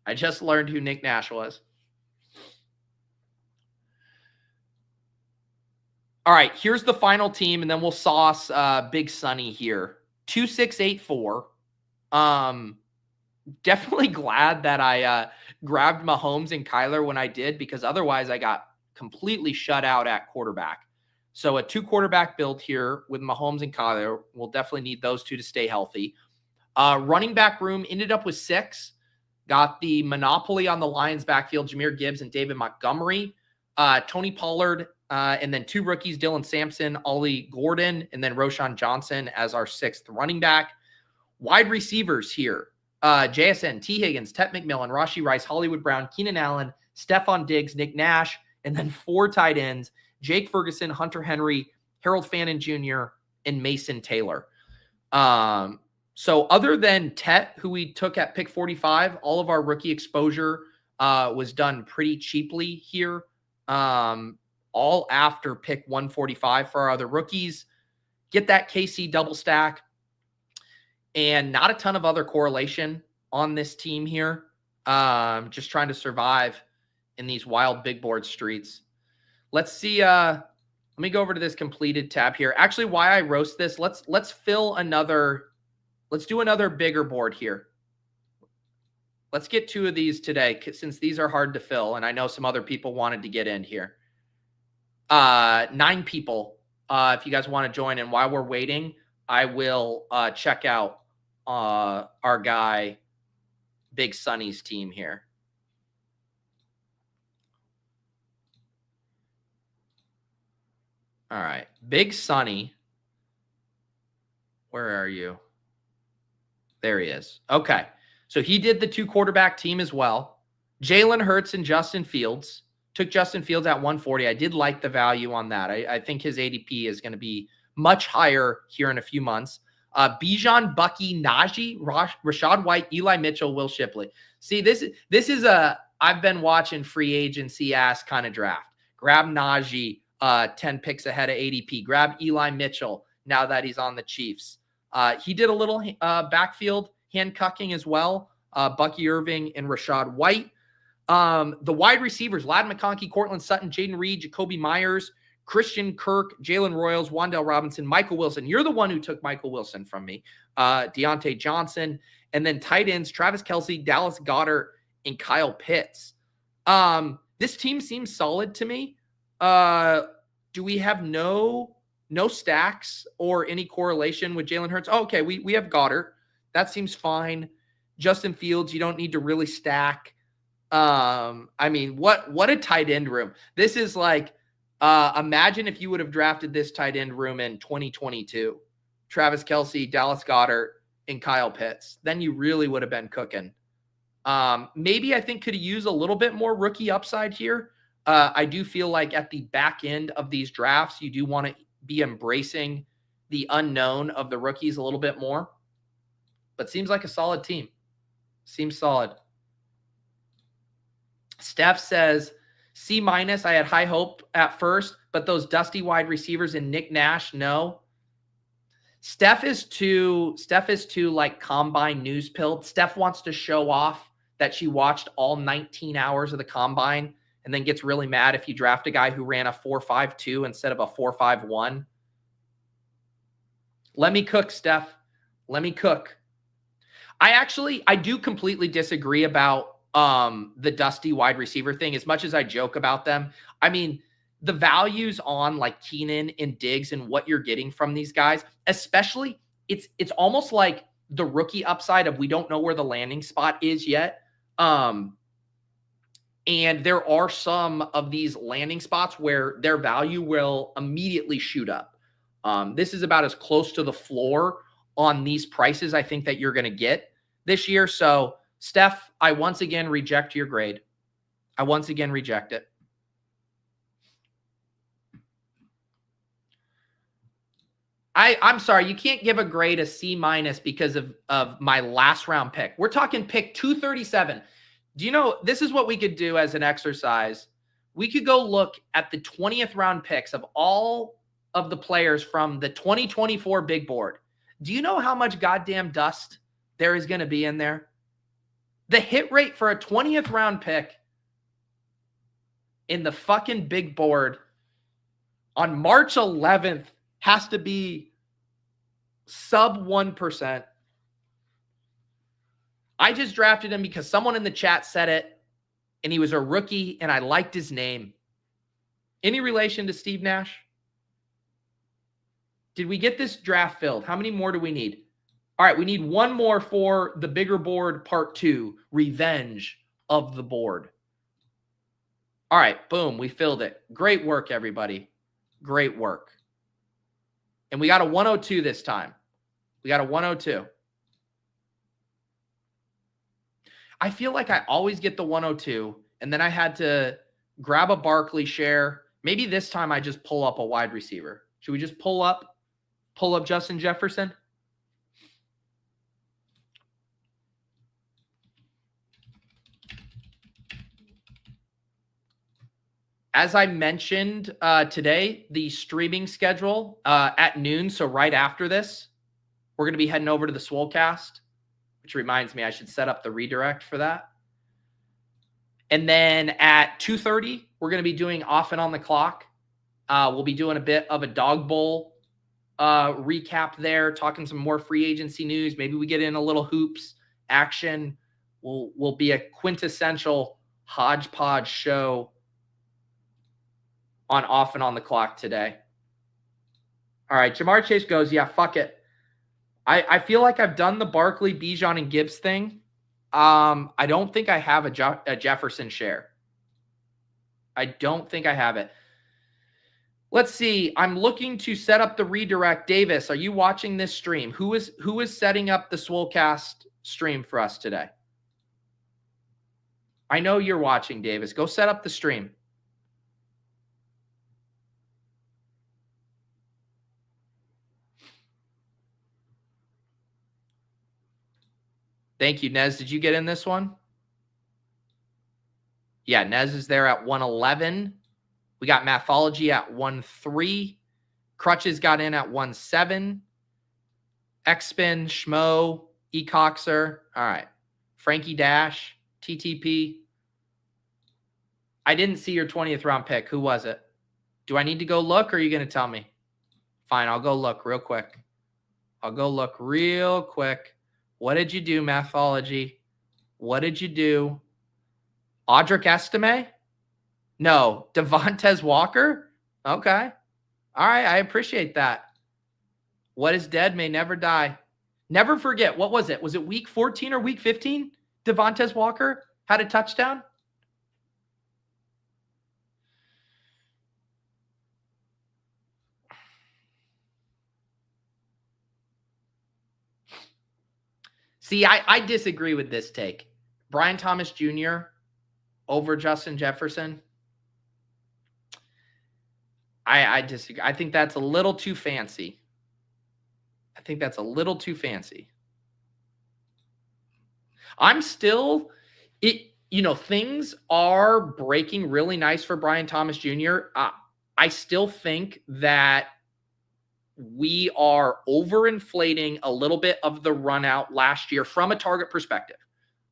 I just learned who Nick Nash was. All right, here's the final team, and then we'll sauce Big Sonny here. 2-6-8-4. Definitely glad that I grabbed Mahomes and Kyler when I did, because otherwise I got completely shut out at quarterback. So a 2-quarterback build here with Mahomes and Kyler. We'll definitely need those 2 to stay healthy. Running back room ended up with 6. Got the monopoly on the Lions backfield, Jahmyr Gibbs and David Montgomery. Tony Pollard, and then 2 rookies, Dylan Sampson, Ollie Gordon, and then Roschon Johnson as our 6th running back. Wide receivers here, JSN, T. Higgins, Tet McMillan, Rashee Rice, Hollywood Brown, Keenan Allen, Stefon Diggs, Nick Nash, and then 4 tight ends, Jake Ferguson, Hunter Henry, Harold Fannin Jr., and Mason Taylor. So other than Tet, who we took at pick 45, all of our rookie exposure was done pretty cheaply here. All after pick 145 for our other rookies. Get that KC double stack. And not a ton of other correlation on this team here. Just trying to survive in these wild big board streets. Let's see. Let me go over to this completed tab here. Actually, why I roast this, let's fill another. Let's do another bigger board here. Let's get 2 of these today, since these are hard to fill, and I know some other people wanted to get in here. 9 people, if you guys want to join. And while we're waiting, I will check out our guy, Big Sonny's team here. All right, Big Sonny. Where are you? There he is. Okay. So he did the 2-quarterback team as well. Jalen Hurts and Justin Fields. Took Justin Fields at 140. I did like the value on that. I think his ADP is going to be much higher here in a few months. Bijan, Bucky, Najee, Rashad White, Eli Mitchell, Will Shipley. See, this is a I've been watching free agency ass kind of draft. Grab Najee 10 picks ahead of ADP. Grab Eli Mitchell now that he's on the Chiefs. He did a little backfield handcucking as well. Bucky Irving, and Rachaad White. The wide receivers, Ladd McConkey, Cortland Sutton, Jaden Reed, Jacoby Myers, Christian Kirk, Jalen Royals, Wan'Dale Robinson, Michael Wilson. You're the one who took Michael Wilson from me. Deontay Johnson. And then tight ends, Travis Kelce, Dallas Goedert, and Kyle Pitts. This team seems solid to me. Do we have no stacks or any correlation with Jalen Hurts? Oh, okay, we have Goddard. That seems fine. Justin Fields, you don't need to really stack. I mean, what a tight end room. This is like, imagine if you would have drafted this tight end room in 2022. Travis Kelce, Dallas Goedert, and Kyle Pitts. Then you really would have been cooking. Maybe I think could use a little bit more rookie upside here. I do feel like at the back end of these drafts, you do want to be embracing the unknown of the rookies a little bit more. But seems like a solid team. Seems solid. Steph says, C-. I had high hope at first, but those dusty wide receivers and Nick Nash, no. Steph is too like combine news pilled. Steph wants to show off that she watched all 19 hours of the combine and then gets really mad if you draft a guy who ran a 4.52 instead of a 4.51. Let me cook, Steph. Let me cook. I do completely disagree about the dusty wide receiver thing as much as I joke about them. I mean, the values on like Keenan and Diggs and what you're getting from these guys, especially it's almost like the rookie upside of we don't know where the landing spot is yet. And there are some of these landing spots where their value will immediately shoot up. This is about as close to the floor on these prices I think that you're going to get this year. So Steph, I once again reject your grade. I once again reject it. I'm sorry, you can't give a grade a C- because of my last round pick. We're talking pick 237. Do you know, this is what we could do as an exercise. We could go look at the 20th round picks of all of the players from the 2024 big board. Do you know how much goddamn dust there is going to be in there? The hit rate for a 20th round pick in the fucking big board on March 11th has to be sub 1%. I just drafted him because someone in the chat said it, and he was a rookie, and I liked his name. Any relation to Steve Nash? Did we get this draft filled? How many more do we need? All right, we need one more for the bigger board part 2, Revenge of the Board. All right, boom, we filled it. Great work, everybody. Great work. And we got a 102 this time. We got a 102. I feel like I always get the 102, and then I had to grab a Barkley share. Maybe this time I just pull up a wide receiver. Should we just pull up Justin Jefferson? As I mentioned today, the streaming schedule at noon, so right after this, we're going to be heading over to the Swolecast, which reminds me I should set up the redirect for that. And then at 2:30, we're going to be doing Off and On the Clock. We'll be doing a bit of a Dog Bowl recap there, talking some more free agency news. Maybe we get in a little hoops action. Will be a quintessential hodgepodge show on Off and On the Clock today. All right, Ja'Marr Chase goes, yeah, fuck it. I feel like I've done the Barkley, Bijan, and Gibbs thing. I don't think I have a Jefferson share. I don't think I have it. Let's see. I'm looking to set up the redirect. Davis, are you watching this stream? Who is setting up the Swolecast stream for us today? I know you're watching, Davis. Go set up the stream. Thank you, Nez. Did you get in this one? Yeah, Nez is there at 111. We got Mathology at 1.3. Crutches got in at 1.7. Xspin, Schmo, Ecoxer. All right. Frankie Dash, TTP. I didn't see your 20th round pick. Who was it? Do I need to go look or are you going to tell me? Fine, I'll go look real quick. What did you do, Mathology? What did you do? Audric Estime? No. Devontae Walker? Okay. All right, I appreciate that. What is dead may never die. Never forget. What was it? Was it week 14 or week 15? Devontae Walker had a touchdown? See, I disagree with this take. Brian Thomas Jr. over Justin Jefferson. I disagree. I think that's a little too fancy. I'm still, things are breaking really nice for Brian Thomas Jr. I still think that we are overinflating a little bit of the run out last year from a target perspective.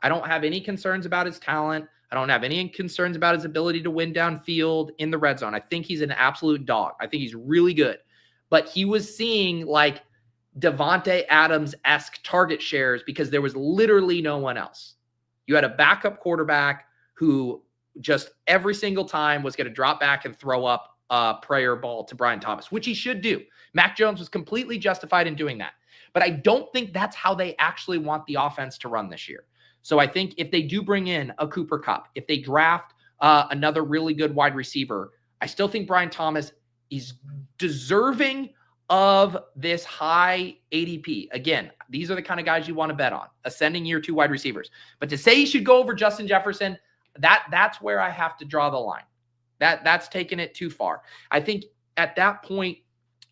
I don't have any concerns about his talent. I don't have any concerns about his ability to win downfield in the red zone. I think he's an absolute dog. I think he's really good. But he was seeing like Devontae Adams-esque target shares because there was literally no one else. You had a backup quarterback who just every single time was going to drop back and throw up a prayer ball to Brian Thomas, which he should do. Mac Jones was completely justified in doing that. But I don't think that's how they actually want the offense to run this year. So I think if they do bring in a Cooper Kupp, if they draft another really good wide receiver, I still think Brian Thomas is deserving of this high ADP. Again, these are the kind of guys you want to bet on, ascending year 2 wide receivers. But to say he should go over Justin Jefferson, that's where I have to draw the line. That's taking it too far. I think at that point,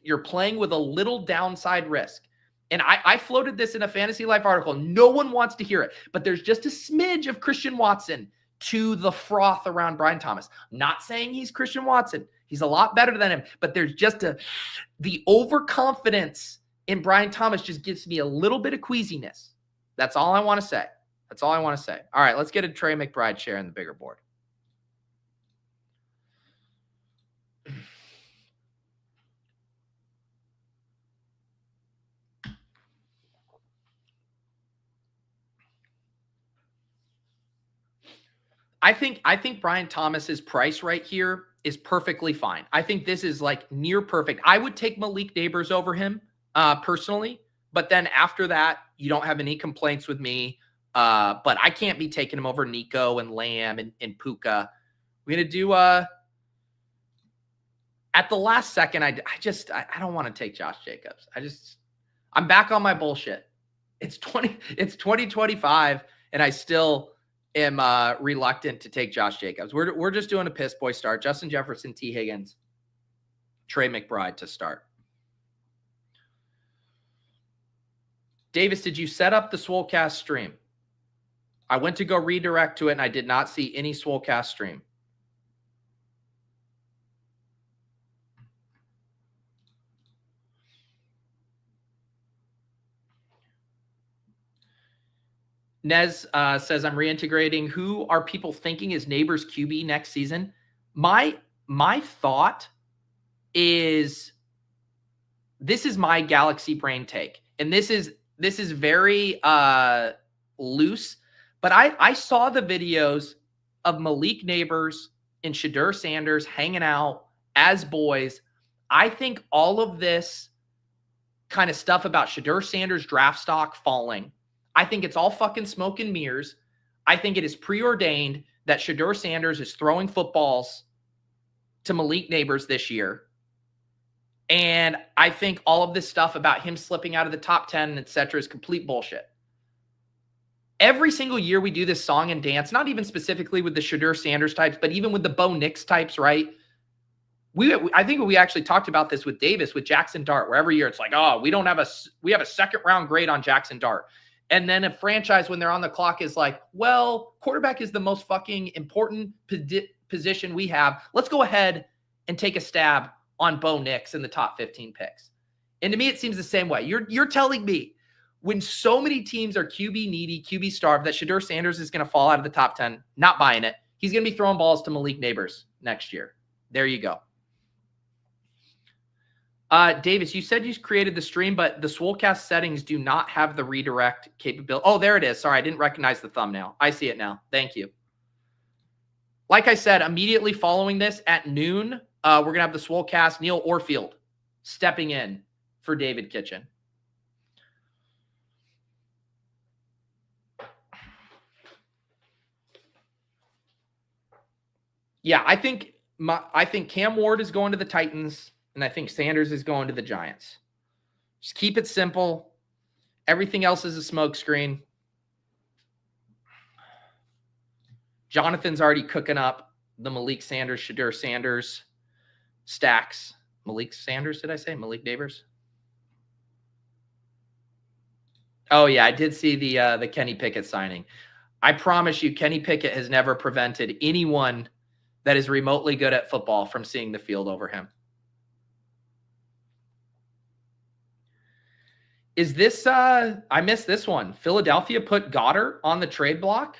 you're playing with a little downside risk. And I floated this in a Fantasy Life article. No one wants to hear it, but there's just a smidge of Christian Watson to the froth around Brian Thomas. Not saying he's Christian Watson. He's a lot better than him, but there's just the overconfidence in Brian Thomas just gives me a little bit of queasiness. That's all I want to say. All right, let's get a Trey McBride share in the bigger board. I think Brian Thomas's price right here is perfectly fine. I think this is like near perfect. I would take Malik Neighbors over him personally, but then after that, you don't have any complaints with me. But I can't be taking him over Nico and Lamb and Puka. We're going to do at the last second, I don't want to take Josh Jacobs. I'm back on my bullshit. It's 2025 and I still am reluctant to take Josh Jacobs. We're just doing a piss boy start. Justin Jefferson, T. Higgins, Trey McBride to start. Davis, did you set up the Swolecast stream? I went to go redirect to it and I did not see any Swolecast stream. Nez says, I'm reintegrating. Who are people thinking is Neighbors QB next season? My thought is, this is my galaxy brain take. And this is very loose, but I saw the videos of Malik Neighbors and Shedeur Sanders hanging out as boys. I think all of this kind of stuff about Shedeur Sanders draft stock falling, I think it's all fucking smoke and mirrors. I think it is preordained that Shedeur Sanders is throwing footballs to Malik Neighbors this year. And I think all of this stuff about him slipping out of the top 10, et cetera, is complete bullshit. Every single year we do this song and dance, not even specifically with the Shedeur Sanders types, but even with the Bo Nix types, right? I think we actually talked about this with Davis, with Jackson Dart, where every year it's like, oh, we have a second round grade on Jackson Dart. And then a franchise, when they're on the clock, is like, well, quarterback is the most fucking important position we have. Let's go ahead and take a stab on Bo Nix in the top 15 picks. And to me, it seems the same way. You're telling me When so many teams are QB needy, QB starved, that Shedeur Sanders is going to fall out of the top 10. Not buying it. He's going to be throwing balls to Malik Neighbors next year. There you go. Davis, you said you created the stream, but the Swolecast settings do not have the redirect capability. Oh, there it is. Sorry, I didn't recognize the thumbnail. I see it now. Thank you. Like I said, immediately following this at noon, we're going to have the Swolecast, Neil Orfield stepping in for David Kitchen. Yeah, I think Cam Ward is going to the Titans, and I think Sanders is going to the Giants. Just keep it simple. Everything else is a smokescreen. Jonathan's already cooking up the Malik Sanders, Shedeur Sanders stacks. Malik Sanders, did I say? Malik Neighbors? Oh, yeah, I did see the Kenny Pickett signing. I promise you, Kenny Pickett has never prevented anyone that is remotely good at football from seeing the field over him. Is this, I missed this one. Philadelphia put Goddard on the trade block.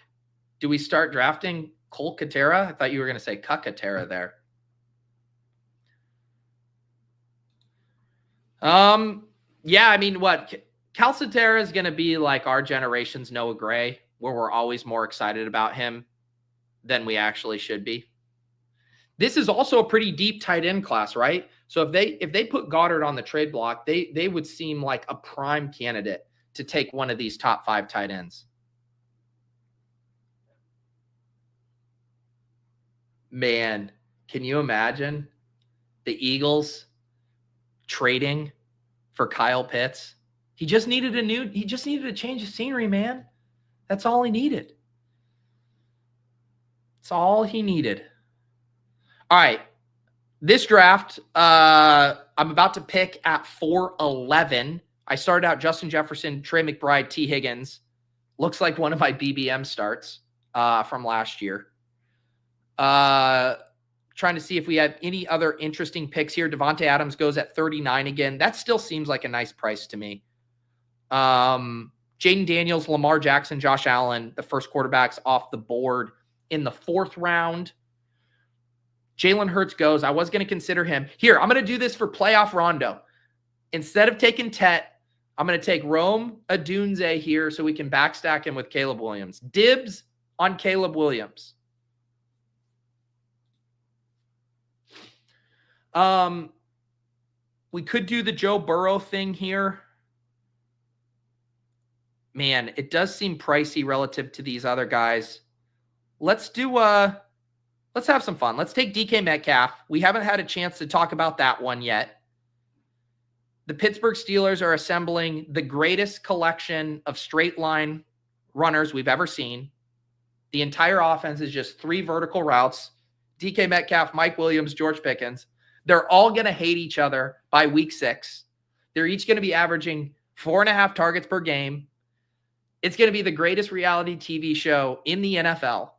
Do we start drafting Cole Katera? I thought you were going to say Kakatera there. Yeah, I mean, what? Calcaterra is going to be like our generation's Noah Gray, where we're always more excited about him than we actually should be. This is also a pretty deep tight end class, right? So if they put Goddard on the trade block, they would seem like a prime candidate to take one of these top 5 tight ends. Man, can you imagine the Eagles trading for Kyle Pitts? He just needed a change of scenery, man. That's all he needed. That's all he needed. All right. This draft, I'm about to pick at 411. I started out Justin Jefferson, Trey McBride, T. Higgins. Looks like one of my BBM starts from last year. Trying to see if we have any other interesting picks here. Devontae Adams goes at 39 again. That still seems like a nice price to me. Jaden Daniels, Lamar Jackson, Josh Allen, the first quarterbacks off the board in the 4th round. Jalen Hurts goes. I was going to consider him. Here, I'm going to do this for playoff Rondo. Instead of taking Tet, I'm going to take Rome Odunze here so we can backstack him with Caleb Williams. Dibs on Caleb Williams. We could do the Joe Burrow thing here. Man, it does seem pricey relative to these other guys. Let's have some fun. Let's take DK Metcalf. We haven't had a chance to talk about that one yet. The Pittsburgh Steelers are assembling the greatest collection of straight line runners we've ever seen. The entire offense is just 3 vertical routes. DK Metcalf, Mike Williams, George Pickens. They're all going to hate each other by week 6. They're each going to be averaging 4.5 targets per game. It's going to be the greatest reality TV show in the NFL.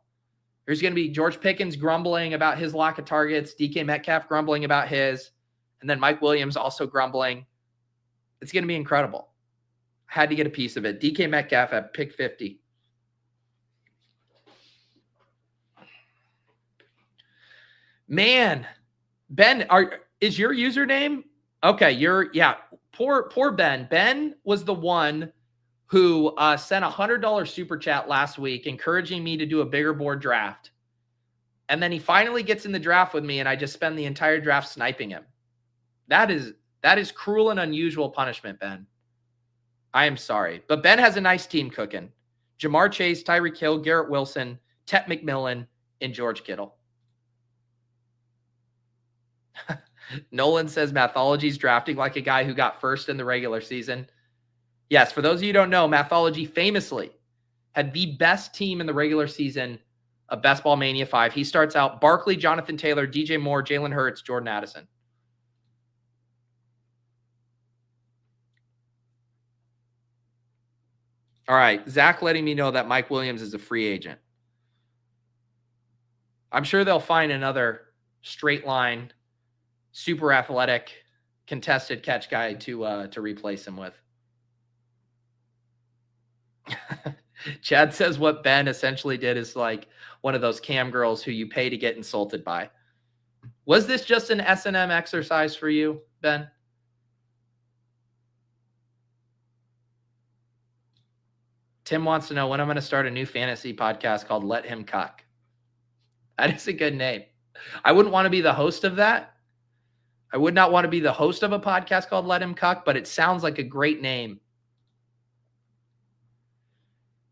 There's going to be George Pickens grumbling about his lack of targets, DK Metcalf grumbling about his, and then Mike Williams also grumbling. It's going to be incredible. I had to get a piece of it. DK Metcalf at pick 50. Man, Ben, is your username? Okay, poor Ben. Ben was the one who sent $100 super chat last week encouraging me to do a bigger board draft. And then he finally gets in the draft with me, and I just spend the entire draft sniping him. That is cruel and unusual punishment, Ben. I am sorry. But Ben has a nice team cooking. Jamar Chase, Tyreek Hill, Garrett Wilson, Tet McMillan, and George Kittle. Nolan says Mathology's drafting like a guy who got first in the regular season. Yes, for those of you who don't know, Mathology famously had the best team in the regular season of Best Ball Mania 5. He starts out Barkley, Jonathan Taylor, DJ Moore, Jalen Hurts, Jordan Addison. All right, Zach letting me know that Mike Williams is a free agent. I'm sure they'll find another straight line, super athletic, contested catch guy to replace him with. Chad says what Ben essentially did is like one of those cam girls who you pay to get insulted by. Was this just an S&M exercise for you, Ben? Tim wants to know when I'm going to start a new fantasy podcast called Let Him Cuck. That is a good name. I wouldn't want to be the host of that. I would not want to be the host of a podcast called Let Him Cuck, but it sounds like a great name.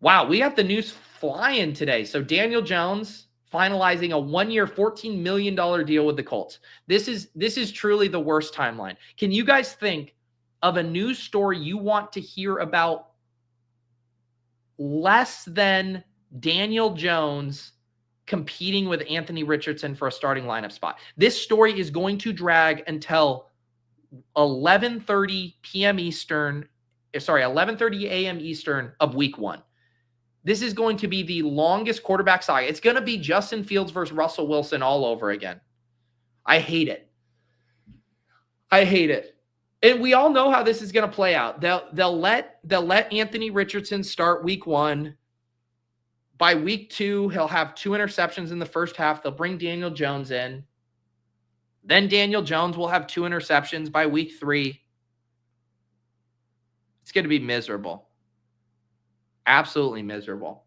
Wow, we got the news flying today. So Daniel Jones finalizing a 1-year, $14 million deal with the Colts. This is truly the worst timeline. Can you guys think of a news story you want to hear about less than Daniel Jones competing with Anthony Richardson for a starting lineup spot? This story is going to drag until 11:30 p.m. Eastern, 11:30 a.m. Eastern of week 1. This is going to be the longest quarterback saga. It's going to be Justin Fields versus Russell Wilson all over again. I hate it. I hate it. And we all know how this is going to play out. They'll let Anthony Richardson start week 1. By week 2, he'll have 2 interceptions in the first half. They'll bring Daniel Jones in. Then Daniel Jones will have 2 interceptions by week 3. It's going to be miserable. Absolutely miserable.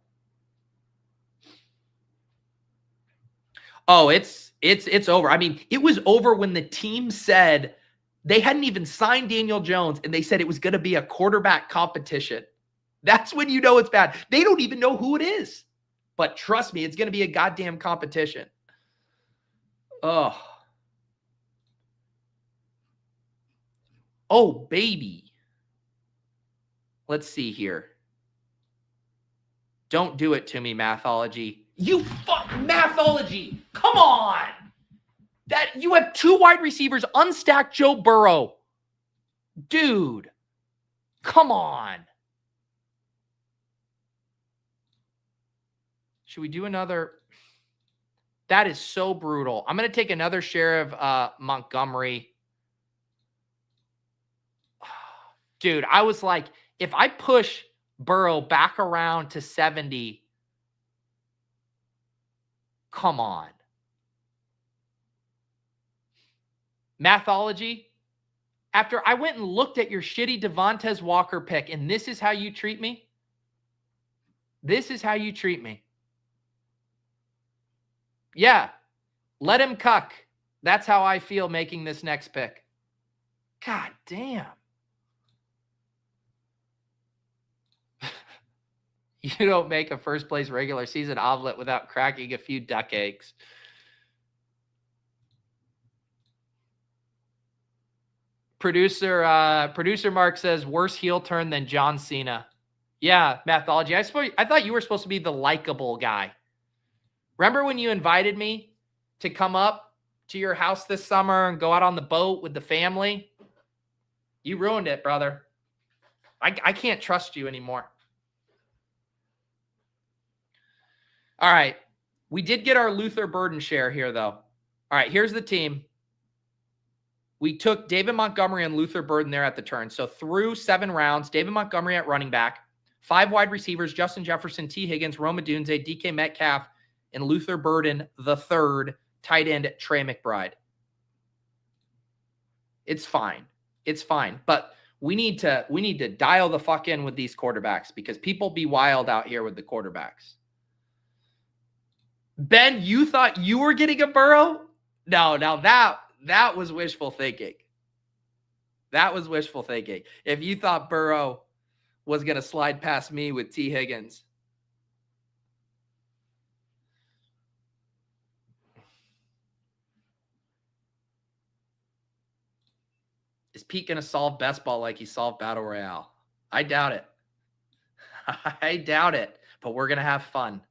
Oh, it's over. I mean, it was over when the team said they hadn't even signed Daniel Jones and they said it was going to be a quarterback competition. That's when you know it's bad. They don't even know who it is. But trust me, it's going to be a goddamn competition. Oh. Oh, baby. Let's see here. Don't do it to me, Mathology. You fuck Mathology. Come on. That you have 2 wide receivers, unstacked Joe Burrow. Dude. Come on. Should we do another? That is so brutal. I'm going to take another share of Montgomery. Dude, I was like, if I push Burrow back around to 70, come on. Mathology, after I went and looked at your shitty Devontae Walker pick, and this is how you treat me? This is how you treat me. Yeah, let him cuck. That's how I feel making this next pick. God damn. You don't make a first-place regular season omelet without cracking a few duck eggs. Producer Mark says, worse heel turn than John Cena. Yeah, Mathology. I thought you were supposed to be the likable guy. Remember when you invited me to come up to your house this summer and go out on the boat with the family? You ruined it, brother. I can't trust you anymore. All right. We did get our Luther Burden share here, though. All right, here's the team. We took David Montgomery and Luther Burden there at the turn. So through 7 rounds, David Montgomery at running back, 5 wide receivers, Justin Jefferson, T. Higgins, Rome Odunze, DK Metcalf, and Luther Burden the third, tight end Trey McBride. It's fine. It's fine. But we need to dial the fuck in with these quarterbacks because people be wild out here with the quarterbacks. Ben, you thought you were getting a Burrow? No, that was wishful thinking. That was wishful thinking. If you thought Burrow was going to slide past me with T. Higgins. Is Pete going to solve best ball like he solved Battle Royale? I doubt it. I doubt it, but we're going to have fun.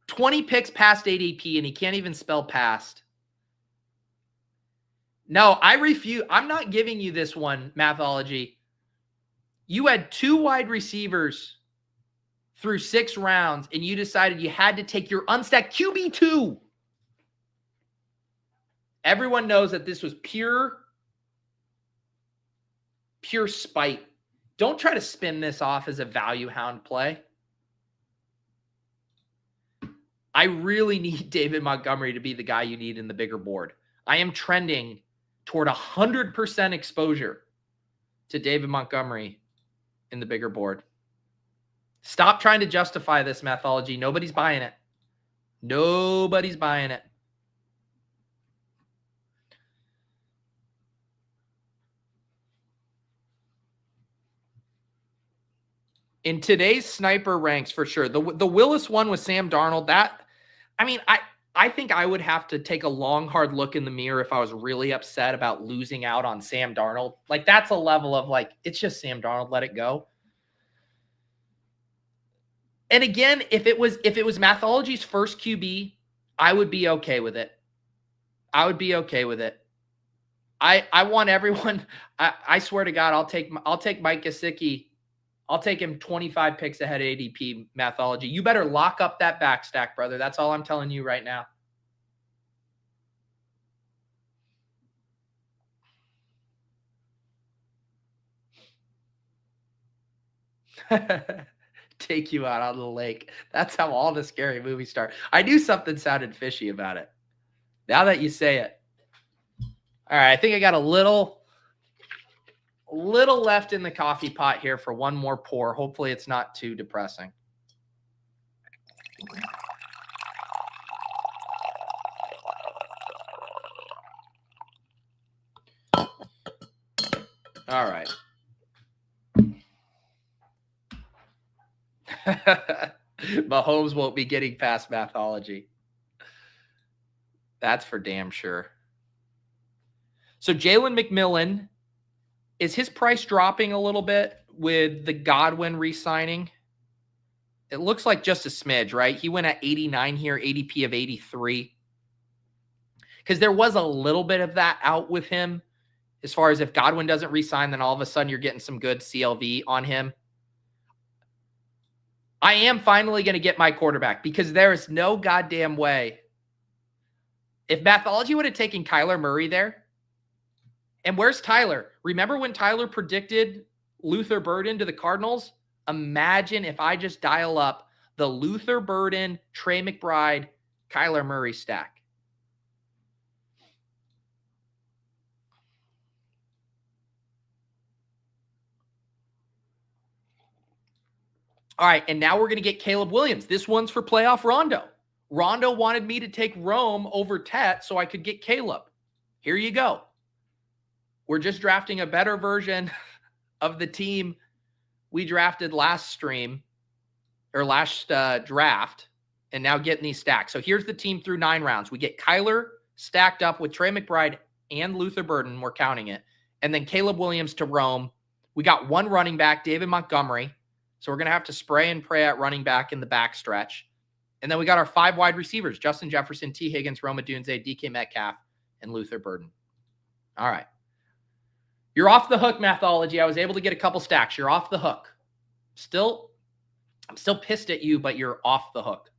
20 picks past ADP, and he can't even spell past. No, I refuse. I'm not giving you this one, Mathology. You had 2 wide receivers through 6 rounds, and you decided you had to take your unstacked QB2. Everyone knows that this was pure spite. Don't try to spin this off as a value hound play. I really need David Montgomery to be the guy you need in the bigger board. I am trending toward 100% exposure to David Montgomery in the bigger board. Stop trying to justify this Mathology. Nobody's buying it. Nobody's buying it. In today's sniper ranks, for sure. The Willis one with Sam Darnold, I think I would have to take a long, hard look in the mirror if I was really upset about losing out on Sam Darnold. Like, that's a level of, like, it's just Sam Darnold, let it go. And again, if it was Mathology's first QB, I would be okay with it. I would be okay with it. I want everyone. I swear to God, I'll take Mike Gesicki. I'll take him 25 picks ahead of ADP, Mathology. You better lock up that back stack, brother. That's all I'm telling you right now. Take you out on the lake. That's how all the scary movies start. I knew something sounded fishy about it. Now that you say it. All right, I think I got a little left in the coffee pot here for one more pour. Hopefully it's not too depressing. All right. Mahomes won't be getting past Mathology. That's for damn sure. So Jalen McMillan, is his price dropping a little bit with the Godwin re-signing? It looks like just a smidge, right? He went at 89 here, ADP of 83. Because there was a little bit of that out with him. As far as if Godwin doesn't re-sign, then all of a sudden you're getting some good CLV on him. I am finally going to get my quarterback because there is no goddamn way. If Mathology would have taken Kyler Murray there, and where's Tyler? Remember when Tyler predicted Luther Burden to the Cardinals? Imagine if I just dial up the Luther Burden, Trey McBride, Kyler Murray stack. All right, and now we're going to get Caleb Williams. This one's for playoff Rondo. Rondo wanted me to take Rome over Tet so I could get Caleb. Here you go. We're just drafting a better version of the team we drafted last stream or last draft and now getting these stacks. So here's the team through 9 rounds. We get Kyler stacked up with Trey McBride and Luther Burden. We're counting it. And then Caleb Williams to Rome. We got one running back, David Montgomery. So we're going to have to spray and pray at running back in the back stretch. And then we got our 5 wide receivers, Justin Jefferson, T. Higgins, Odunze, DK Metcalf, and Luther Burden. All right. You're off the hook, Mathology. I was able to get a couple stacks. You're off the hook. I'm still pissed at you, but you're off the hook.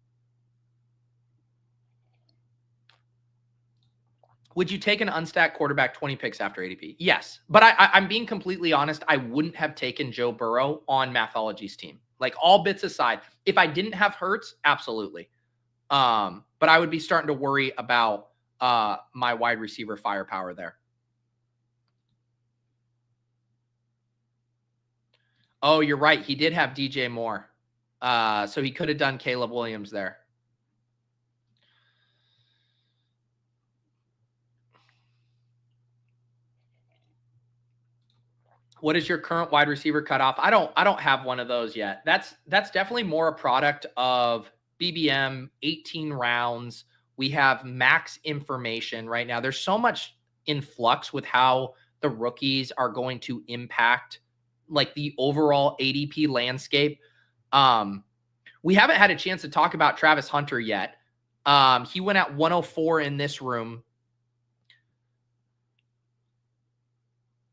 Would you take an unstacked quarterback 20 picks after ADP? Yes. But I'm being completely honest. I wouldn't have taken Joe Burrow on Mathology's team. Like, all bits aside. If I didn't have Hurts, absolutely. But I would be starting to worry about my wide receiver firepower there. Oh, you're right. He did have DJ Moore. So he could have done Caleb Williams there. What is your current wide receiver cutoff? I don't have one of those yet. That's definitely more a product of BBM, 18 rounds. We have max information right now. There's so much in flux with how the rookies are going to impact like the overall ADP landscape. We haven't had a chance to talk about Travis Hunter yet. He went at 104 in this room.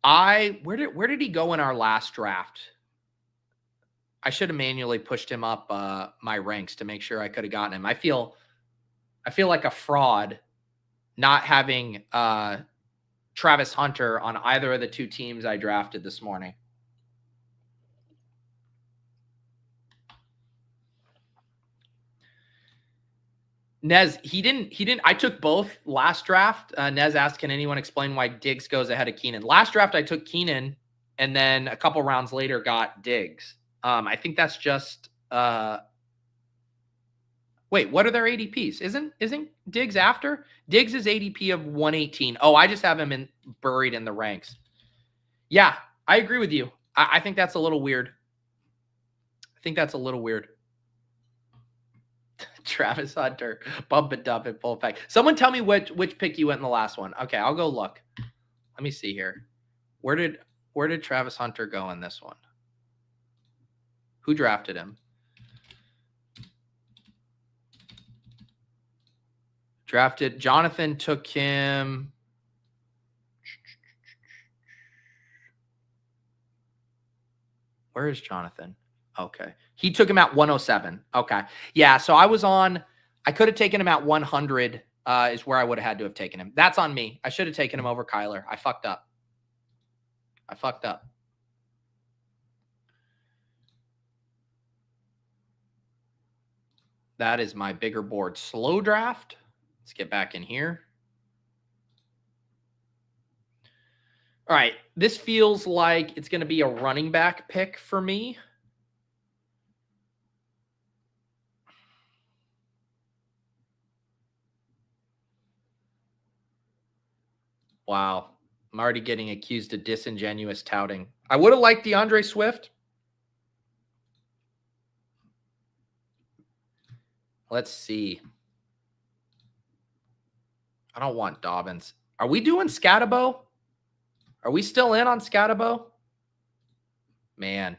Where did he go in our last draft? I should have manually pushed him up my ranks to make sure I could have gotten him. I feel like a fraud not having Travis Hunter on either of the 2 teams I drafted this morning. Nez, he didn't. I took both last draft. Nez asked, can anyone explain why Diggs goes ahead of Keenan? Last draft, I took Keenan, and then a couple rounds later got Diggs. I think that's just, wait, what are their ADPs? Isn't Diggs after? Diggs is ADP of 118. Oh, I just have him buried in the ranks. Yeah, I agree with you. I think that's a little weird. Travis Hunter, bump and dump in full effect. Someone tell me which pick you went in the last one. Okay, I'll go look. Let me see here. Where did Travis Hunter go in this one? Who drafted him? Jonathan took him. Where is Jonathan? Okay. He took him at 107. Okay. Yeah. So I could have taken him at 100 is where I would have had to have taken him. That's on me. I should have taken him over Kyler. I fucked up. That is my bigger board slow draft. Let's get back in here. All right. This feels like it's going to be a running back pick for me. Wow. I'm already getting accused of disingenuous touting. I would have liked DeAndre Swift. Let's see. I don't want Dobbins. Are we doing Skattebo? Are we still in on Skattebo? Man.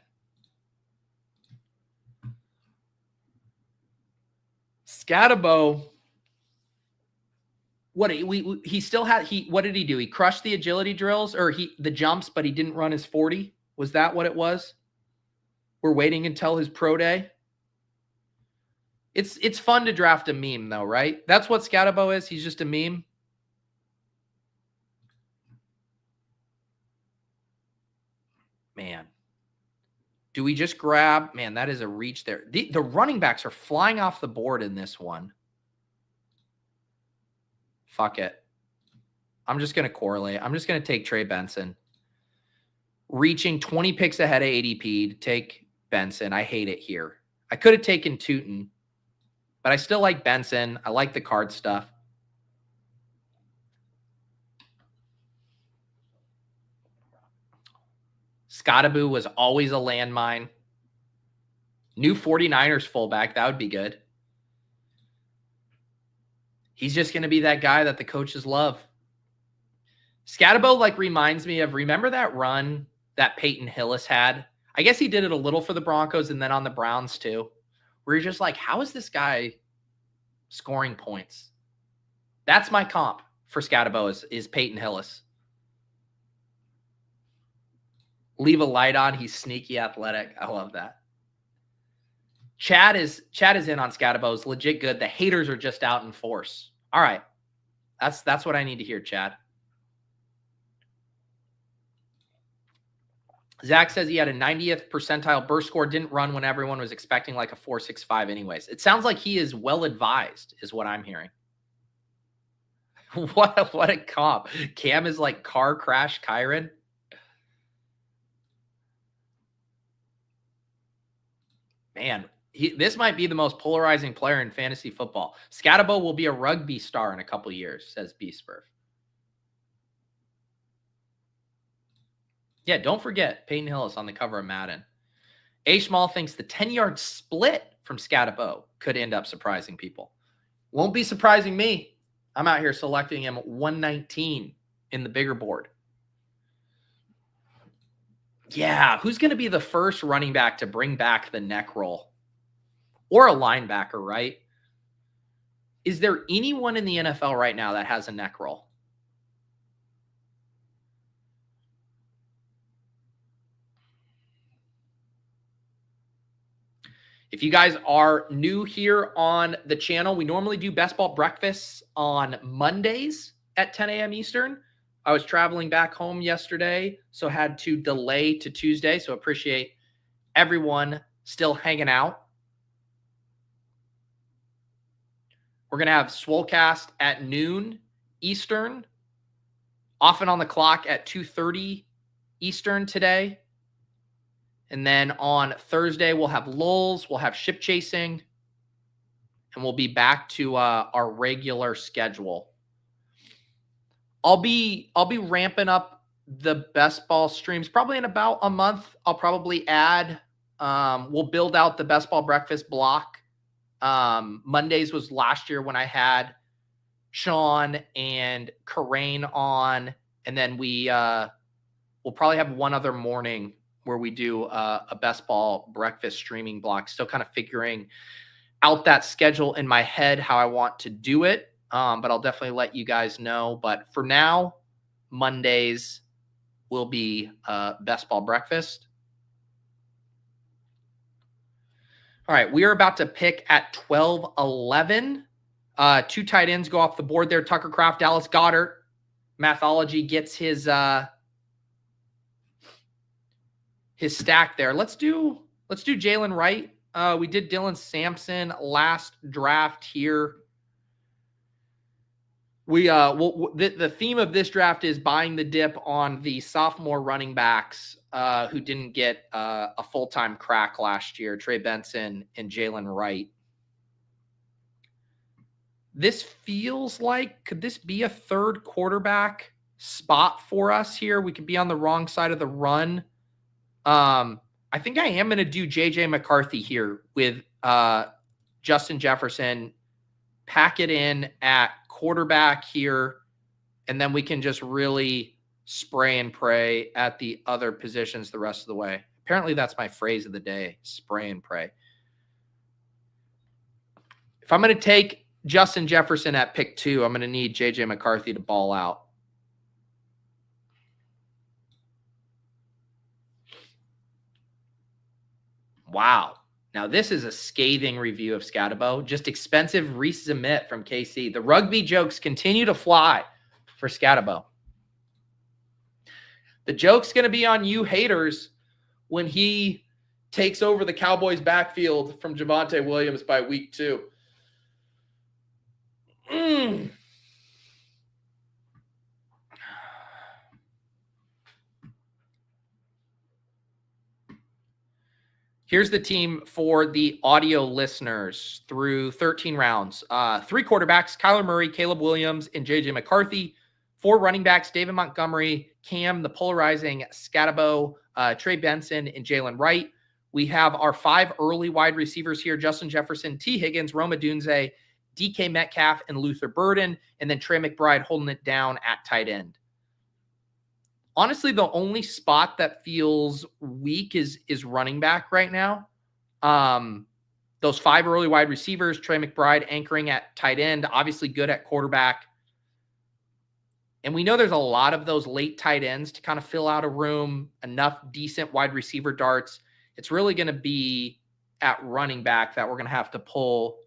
Skattebo. What he still had what did he do? He crushed the agility drills or the jumps, but he didn't run his 40. Was that what it was? We're waiting until his pro day. It's fun to draft a meme though, right? That's what Skattebo is. He's just a meme. Man. Do we just grab, man, that is a reach there. The running backs are flying off the board in this one. Fuck it. I'm just going to correlate. I'm just going to take Trey Benson. Reaching 20 picks ahead of ADP to take Benson. I hate it here. I could have taken Tootin, but I still like Benson. I like the card stuff. Skattebo was always a landmine. New 49ers fullback. That would be good. He's just going to be that guy that the coaches love. Skattebo like reminds me of, remember that run that Peyton Hillis had? I guess he did it a little for the Broncos and then on the Browns too, where you're just like, how is this guy scoring points? That's my comp for Skattebo is Peyton Hillis. Leave a light on. He's sneaky athletic. I love that. Chad is in on Skattebo. Is legit good. The haters are just out in force. All right. That's what I need to hear, Chad. Zach says he had a 90th percentile burst score, didn't run when everyone was expecting like a 4.65 anyways. It sounds like he is well advised is what I'm hearing. What a comp. Cam is like car crash Kyron. Man, this might be the most polarizing player in fantasy football. Skattebo will be a rugby star in a couple years, says B-Spurf. Yeah, don't forget Peyton Hillis on the cover of Madden. A. Schmall thinks the 10-yard split from Skattebo could end up surprising people. Won't be surprising me. I'm out here selecting him 119 in the bigger board. Yeah, who's going to be the first running back to bring back the neck roll? Or a linebacker, right? Is there anyone in the NFL right now that has a neck roll? If you guys are new here on the channel, we normally do best ball breakfasts on Mondays at 10 a.m. Eastern. I was traveling back home yesterday, so had to delay to Tuesday. So appreciate everyone still hanging out. We're going to have Swolecast at noon Eastern, often on the clock at 2:30 Eastern today. And then on Thursday, we'll have lulls, we'll have ship chasing, and we'll be back to our regular schedule. I'll be ramping up the best ball streams probably in about a month. I'll probably add, we'll build out the best ball breakfast block. Mondays was last year when I had Sean and Karain on, and then we'll probably have one other morning where we do a best ball breakfast streaming block. Still kind of figuring out that schedule in my head, how I want to do it. But I'll definitely let you guys know. But for now, Mondays will be best ball breakfast. All right, we are about to pick at 12:11. 2 tight ends go off the board there. Tucker Kraft, Dallas Goedert. Mathology gets his stack there. Let's do Jaylen Wright. We did Dylan Sampson last draft here. The theme of this draft is buying the dip on the sophomore running backs who didn't get a full-time crack last year, Trey Benson and Jaylen Wright. This feels like, could this be a third quarterback spot for us here? We could be on the wrong side of the run. I think I am going to do JJ McCarthy here with Justin Jefferson, pack it in at quarterback here, and then we can just really spray and pray at the other positions the rest of the way. Apparently that's my phrase of the day, spray and pray. If I'm going to take Justin Jefferson at pick 2, I'm going to need JJ McCarthy to ball out. Wow. Now, this is a scathing review of Skattebo. Just expensive resubmit from KC. The rugby jokes continue to fly for Skattebo. The joke's going to be on you haters when he takes over the Cowboys' backfield from Javonte Williams by week 2. Here's the team for the audio listeners through 13 rounds. 3 quarterbacks, Kyler Murray, Caleb Williams, and JJ McCarthy. 4 running backs, David Montgomery, Cam, the polarizing Skattebo, Trey Benson, and Jaylen Wright. We have our 5 early wide receivers here, Justin Jefferson, T. Higgins, Rome Odunze, DK Metcalf, and Luther Burden, and then Trey McBride holding it down at tight end. Honestly, the only spot that feels weak is running back right now. Those 5 early wide receivers, Trey McBride anchoring at tight end, obviously good at quarterback. And we know there's a lot of those late tight ends to kind of fill out a room, enough decent wide receiver darts. It's really going to be at running back that we're going to have to pull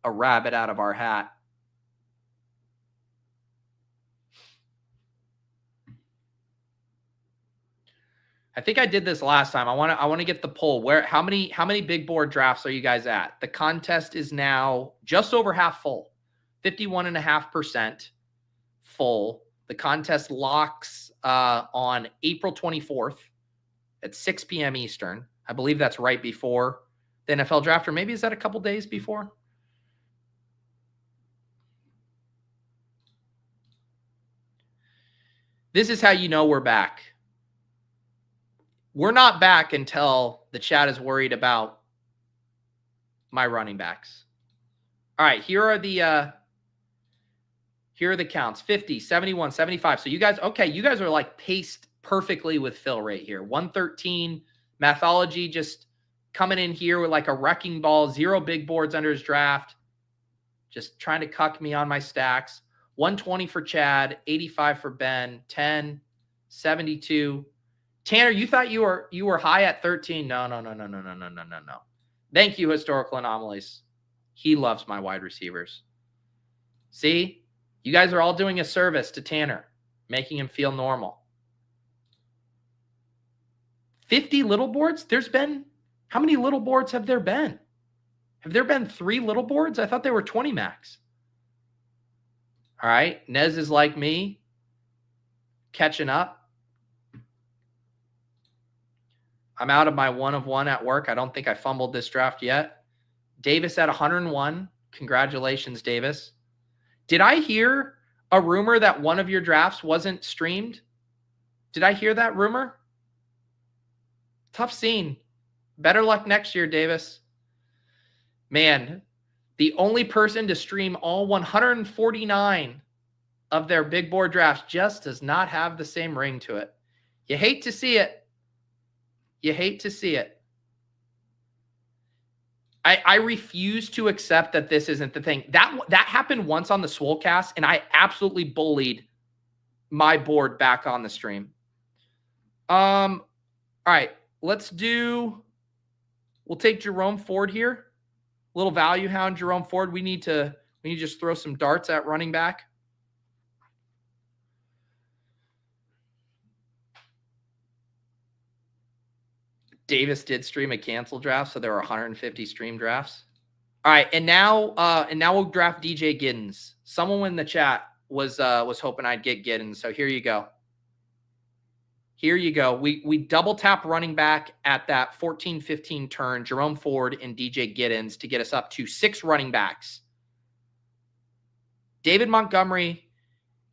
a rabbit out of our hat. I think I did this last time. I want to get the poll. How many big board drafts are you guys at? The contest is now just over half full. 51.5% full. The contest locks on April 24th at 6 p.m. Eastern. I believe that's right before the NFL draft, or maybe is that a couple days before? This is how you know we're back. We're not back until the chat is worried about my running backs. All right, here are the counts. 50, 71, 75. So you guys are like paced perfectly with fill rate here. 113. Mathology just coming in here with like a wrecking ball. 0 big boards under his draft. Just trying to cuck me on my stacks. 120 for Chad. 85 for Ben. 10, 72. Tanner, you thought you were high at 13. No. Thank you, Historical Anomalies. He loves my wide receivers. See? You guys are all doing a service to Tanner, making him feel normal. 50 little boards? How many little boards have there been? Have there been 3 little boards? I thought they were 20 max. All right. Nez is like me, catching up. I'm out of my 1 of 1 at work. I don't think I fumbled this draft yet. Davis at 101. Congratulations, Davis. Did I hear a rumor that one of your drafts wasn't streamed? Did I hear that rumor? Tough scene. Better luck next year, Davis. Man, the only person to stream all 149 of their big board drafts just does not have the same ring to it. You hate to see it. You hate to see it. I refuse to accept that this isn't the thing. That happened once on the Swolecast, and I absolutely bullied my board back on the stream. All right, we'll take Jerome Ford here. Little value hound Jerome Ford. We need to just throw some darts at running back. Davis did stream a cancel draft, so there were 150 stream drafts. All right, and now we'll draft DJ Giddens. Someone in the chat was hoping I'd get Giddens, so here you go. Here you go. We double tap running back at that 14-15 turn, Jerome Ford and DJ Giddens to get us up to 6 running backs. David Montgomery,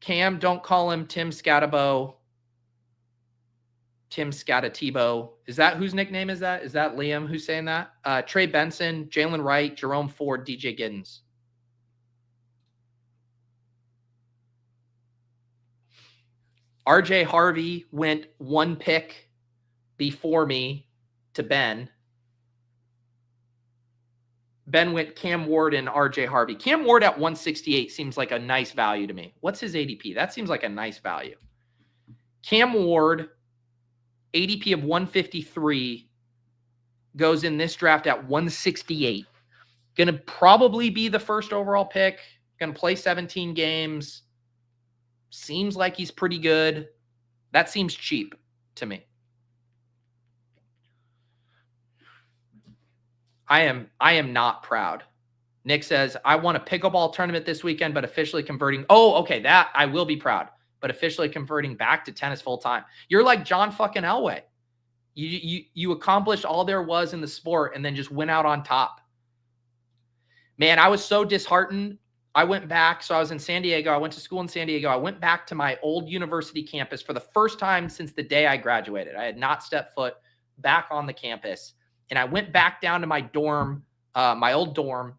Cam, don't call him Tim Skattebo. Tim Skattebo. Is that whose nickname is that? Is that Liam who's saying that? Trey Benson, Jaylen Wright, Jerome Ford, DJ Giddens. RJ Harvey went 1 pick before me to Ben. Ben went Cam Ward and RJ Harvey. Cam Ward at 168 seems like a nice value to me. What's his ADP? That seems like a nice value. Cam Ward, ADP of 153, goes in this draft at 168. Going to probably be the first overall pick. Going to play 17 games. Seems like he's pretty good. That seems cheap to me. I am not proud. Nick says, I won a pickleball tournament this weekend, but officially converting. Oh, okay. That I will be proud. But officially converting back to tennis full time. You're like John fucking Elway. You accomplished all there was in the sport and then just went out on top. Man, I was so disheartened. I went back. So I was in San Diego. I went to school in San Diego. I went back to my old university campus for the first time since the day I graduated. I had not stepped foot back on the campus. And I went back down to my dorm, my old dorm,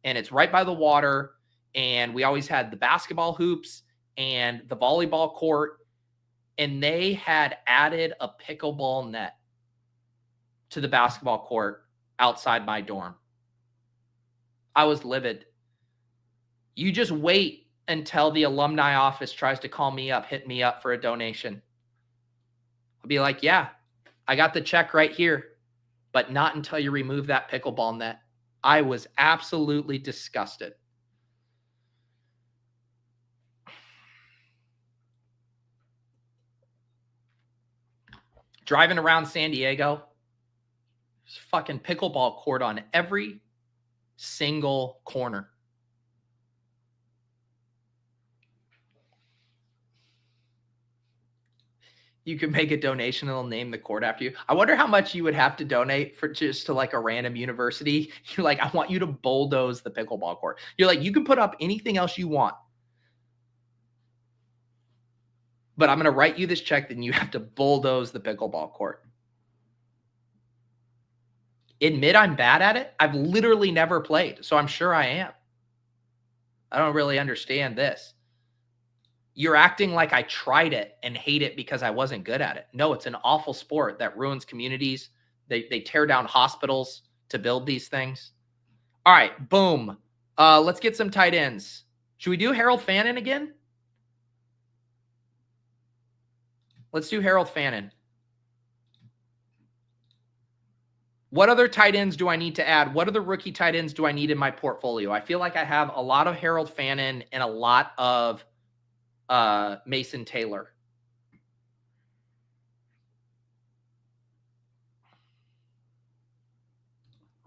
and it's right by the water. And we always had the basketball hoops and the volleyball court, and they had added a pickleball net to the basketball court outside my dorm. I was livid. You just wait until the alumni office tries to call me up, hit me up for a donation. I'll be like, yeah, I got the check right here, but not until you remove that pickleball net. I was absolutely disgusted. Driving around San Diego, there's a fucking pickleball court on every single corner. You can make a donation and they'll name the court after you. I wonder how much you would have to donate for just to like a random university. You're like, I want you to bulldoze the pickleball court. You're like, you can put up anything else you want, but I'm going to write you this check, then you have to bulldoze the pickleball court. Admit I'm bad at it? I've literally never played, so I'm sure I am. I don't really understand this. You're acting like I tried it and hate it because I wasn't good at it. No, it's an awful sport that ruins communities. They tear down hospitals to build these things. All right, boom. Let's get some tight ends. Should we do Harold Fannin again? Let's do Harold Fannin. What other tight ends do I need to add? What other rookie tight ends do I need in my portfolio? I feel like I have a lot of Harold Fannin and a lot of Mason Taylor.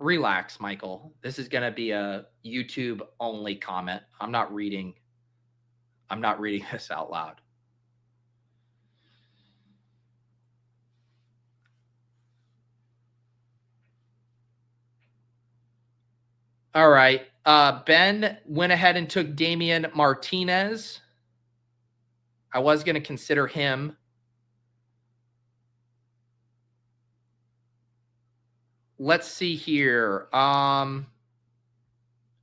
Relax, Michael. This is going to be a YouTube only comment. I'm not reading this out loud. All right. Ben went ahead and took Damian Martinez. I was going to consider him. Let's see here.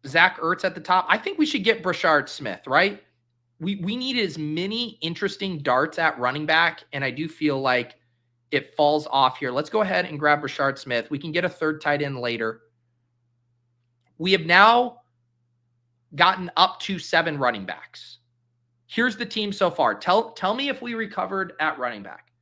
Zach Ertz at the top. I think we should get Rashee Smith, right? We need as many interesting darts at running back, and I do feel like it falls off here. Let's go ahead and grab Rashee Smith. We can get a third tight end later. We have now gotten up to 7 running backs. Here's the team so far. Tell me if we recovered at running back.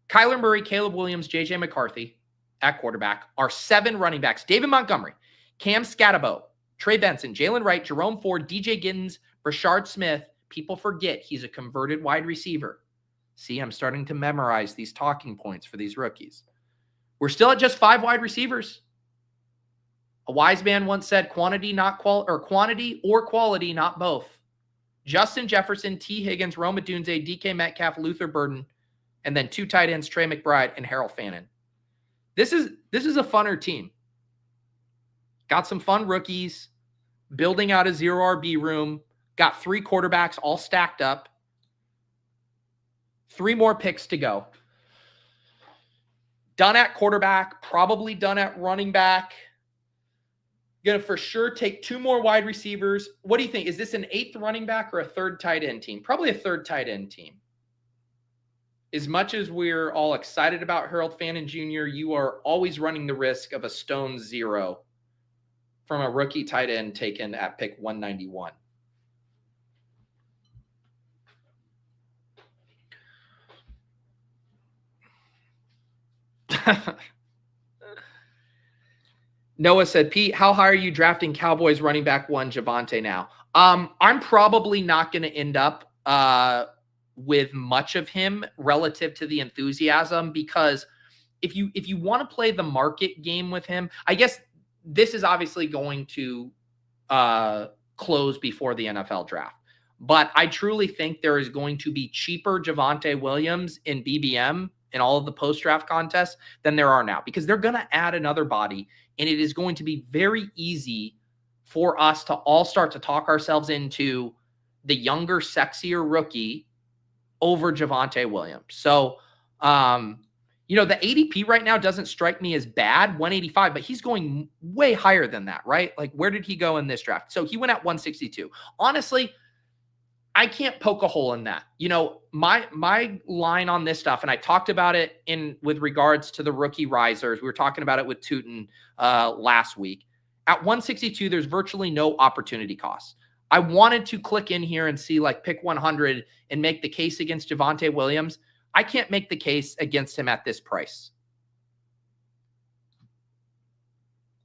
Kyler Murray, Caleb Williams, JJ McCarthy at quarterback are 7 running backs. David Montgomery, Cam Skattebo, Trey Benson, Jaylen Wright, Jerome Ford, DJ Giddens, Rashee Smith. People forget he's a converted wide receiver. See, I'm starting to memorize these talking points for these rookies. We're still at just 5 wide receivers. A wise man once said, quantity or quality, not both. Justin Jefferson, T. Higgins, Rome Odunze, DK Metcalf, Luther Burden, and then 2 tight ends, Trey McBride and Harold Fannin. This is a funner team. Got some fun rookies, building out a 0 RB room, got 3 quarterbacks all stacked up. 3 more picks to go. Done at quarterback, probably done at running back. Going to for sure take 2 more wide receivers. What do you think? Is this an 8th running back or a 3rd tight end team? Probably a 3rd tight end team. As much as we're all excited about Harold Fannin Jr., you are always running the risk of a stone 0 from a rookie tight end taken at pick 191. Noah said, Pete, how high are you drafting Cowboys running back 1 Javonte now? I'm probably not going to end up with much of him relative to the enthusiasm, because if you want to play the market game with him, I guess this is obviously going to close before the NFL draft. But I truly think there is going to be cheaper Javonte Williams in BBM in all of the post-draft contests than there are now, because they're going to add another body, and it is going to be very easy for us to all start to talk ourselves into the younger, sexier rookie over Javonte Williams. So, the ADP right now doesn't strike me as bad, 185, but he's going way higher than that, right? Like, where did he go in this draft? So he went at 162. Honestly, I can't poke a hole in that. My line on this stuff, and I talked about it with regards to the rookie risers. We were talking about it with Tootin last week. At 162, there's virtually no opportunity cost. I wanted to click in here and see pick 100 and make the case against Javonte Williams. I can't make the case against him at this price.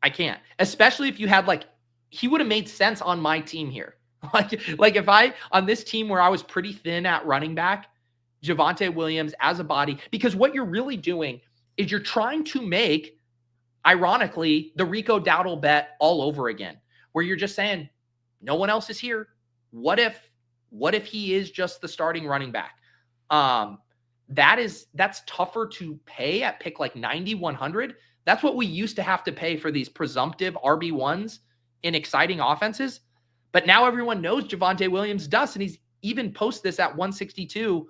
I can't, especially if you had he would have made sense on my team here. Like if I, on this team where I was pretty thin at running back, Javonte Williams as a body, because what you're really doing is you're trying to make, ironically, the Rico Dowdle bet all over again, where you're just saying, no one else is here. What if he is just the starting running back? That's tougher to pay at pick 90, 100. That's what we used to have to pay for these presumptive RB1s in exciting offenses. But now everyone knows Javonte Williams does, and he's even post this at 162.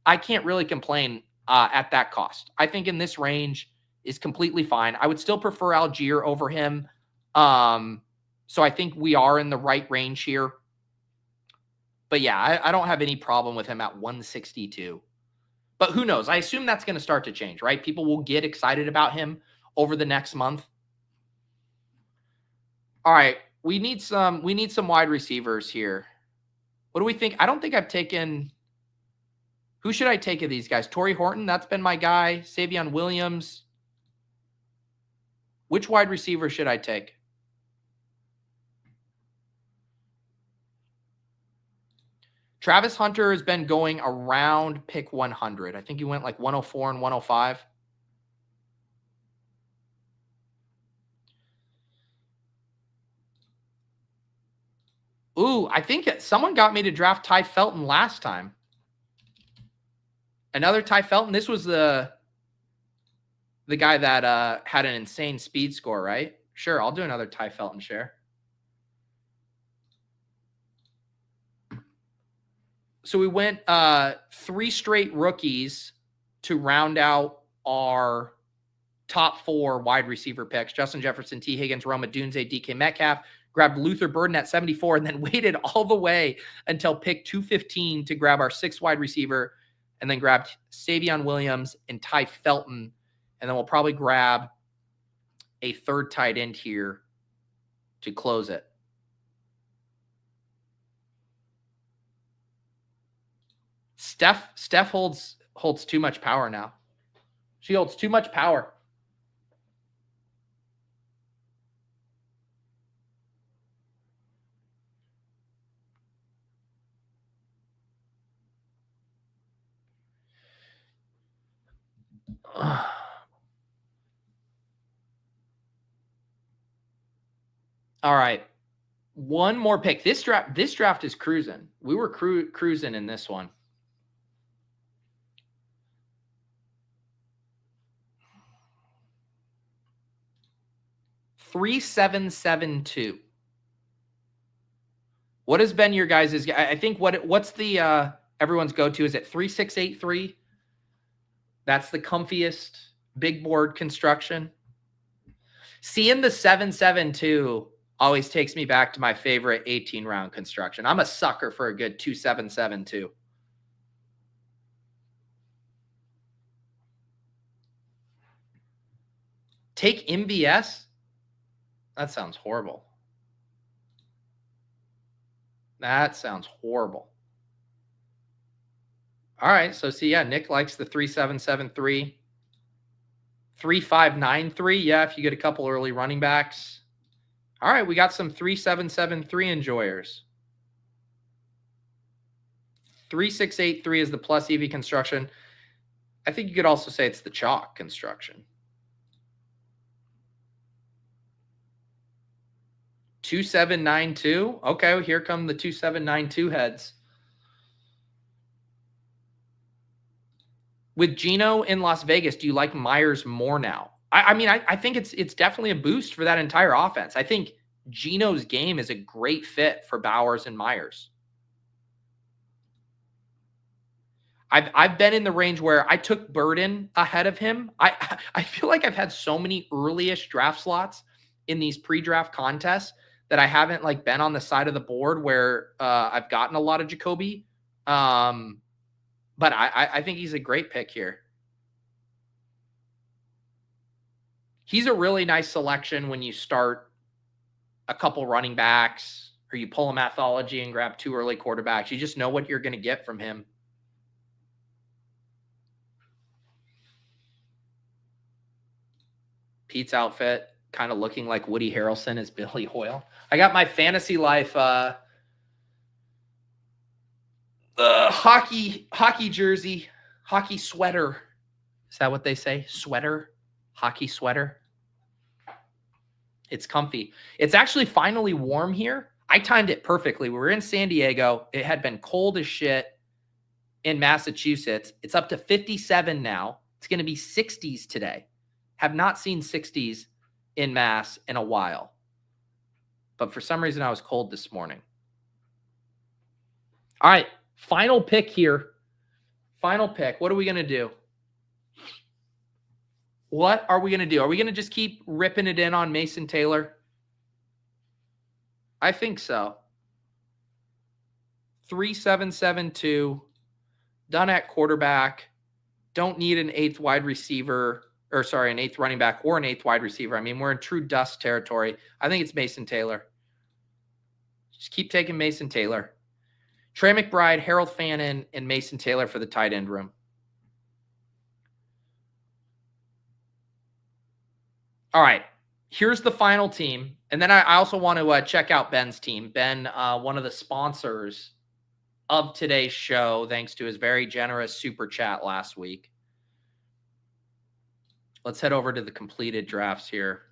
I can't really complain at that cost. I think in this range is completely fine. I would still prefer Algier over him. So I think we are in the right range here. But yeah, I don't have any problem with him at 162. But who knows? I assume that's going to start to change, right? People will get excited about him over the next month. All right. We need some wide receivers here. What do we think? I don't think I've taken. Who should I take of these guys? Torrey Horton, that's been my guy. Savion Williams. Which wide receiver should I take? Travis Hunter has been going around pick 100. I think he went 104 and 105. Ooh, I think someone got me to draft Ty Felton last time. Another Ty Felton. This was the guy that had an insane speed score, right? Sure, I'll do another Ty Felton share. So we went 3 straight rookies to round out our top 4 wide receiver picks. Justin Jefferson, T. Higgins, Rome Odunze, DK Metcalf. Grabbed Luther Burden at 74 and then waited all the way until pick 215 to grab our 6th wide receiver, and then grabbed Savion Williams and Ty Felton. And then we'll probably grab a 3rd tight end here to close it. Steph holds too much power now. She holds too much power. All right. One more pick. This draft is cruising. We were cruising in this one. $3,772. What has been your guys'? I think what's the everyone's go-to? Is it 3683? That's the comfiest big board construction. Seeing the 772 always takes me back to my favorite 18-round construction. I'm a sucker for a good 2772. Take MVS? That sounds horrible. That sounds horrible. All right, so see, yeah, Nick likes the 3773. 3593, yeah, if you get a couple early running backs. All right, we got some 3773 enjoyers. 3683 is the plus EV construction. I think you could also say it's the chalk construction. 2792. Okay, well, here come the 2792 heads. With Geno in Las Vegas, do you like Myers more now? I mean, I think it's definitely a boost for that entire offense. I think Geno's game is a great fit for Bowers and Myers. I've been in the range where I took Burden ahead of him. I feel like I've had so many early-ish draft slots in these pre-draft contests that I haven't like been on the side of the board where I've gotten a lot of Jacoby. But I think he's a great pick here. He's a really nice selection when you start a couple running backs or you pull a Mathology and grab 2 early quarterbacks. You just know what you're going to get from him. Pete's outfit kind of looking like Woody Harrelson as Billy Hoyle. I got my fantasy life hockey jersey, hockey sweater. Is that what they say? Sweater? Hockey sweater? It's comfy. It's actually finally warm here. I timed it perfectly. We were in San Diego. It had been cold as shit in Massachusetts. It's up to 57 now. It's going to be 60s today. Have not seen 60s in Mass in a while. But for some reason, I was cold this morning. All right. Final pick here. Final pick. What are we going to do? What are we going to do? Are we going to just keep ripping it in on Mason Taylor? I think so. 3772. Done at quarterback. Don't need an 8th wide receiver. Or sorry, an 8th running back or an 8th wide receiver. I mean, we're in true dust territory. I think it's Mason Taylor. Just keep taking Mason Taylor. Trey McBride, Harold Fannin, and Mason Taylor for the tight end room. All right, here's the final team. And then I also want to check out Ben's team. Ben, one of the sponsors of today's show, thanks to his very generous super chat last week. Let's head over to the completed drafts here.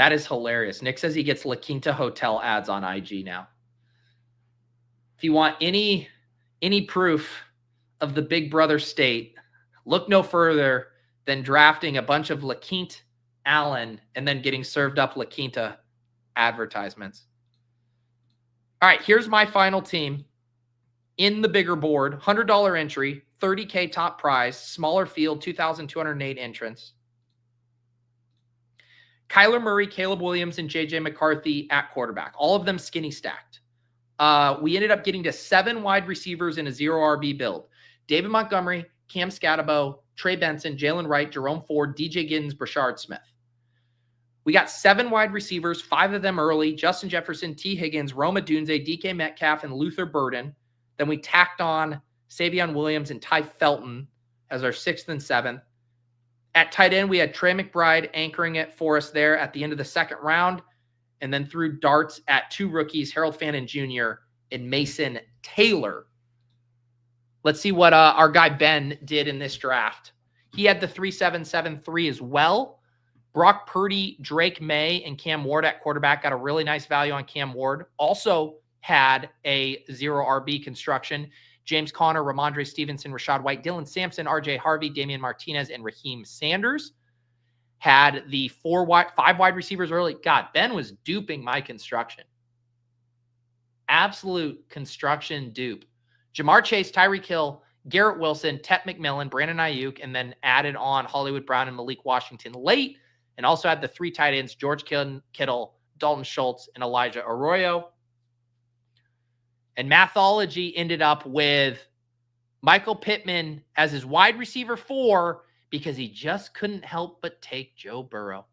That is hilarious. Nick says he gets La Quinta Hotel ads on IG now. If you want any proof of the Big Brother state, look no further than drafting a bunch of La Quinta Allen and then getting served up La Quinta advertisements. All right, here's my final team in the bigger board. $100 entry, $30K top prize, smaller field, 2,208 entrants. Kyler Murray, Caleb Williams, and JJ McCarthy at quarterback. All of them skinny stacked. We ended up getting to 7 wide receivers in a 0 RB build. David Montgomery, Cam Skattebo, Trey Benson, Jaylen Wright, Jerome Ford, DJ Giddens, Brashard Smith. We got 7 wide receivers, 5 of them early: Justin Jefferson, T. Higgins, Rome Odunze, DK Metcalf, and Luther Burden. Then we tacked on Savion Williams and Ty Felton as our 6th and 7th. At tight end, we had Trey McBride anchoring it for us there at the end of the 2nd round, and then threw darts at 2 rookies, Harold Fannin Jr. and Mason Taylor. Let's see what our guy Ben did in this draft. He had the 3-7-7-3 as well. Brock Purdy, Drake May, and Cam Ward at quarterback. Got a really nice value on Cam Ward. Also had a 0 RB construction. James Conner, Ramondre Stevenson, Rashad White, Dylan Sampson, RJ Harvey, Damian Martinez, and Raheem Sanders. Had the 5 wide receivers early. God, Ben was duping my construction. Absolute construction dupe. Jamar Chase, Tyreek Hill, Garrett Wilson, Tet McMillan, Brandon Ayuk, and then added on Hollywood Brown and Malik Washington late. And also had the 3 tight ends, George Kittle, Dalton Schultz, and Elijah Arroyo. And Mathology ended up with Michael Pittman as his wide receiver 4 because he just couldn't help but take Joe Burrow.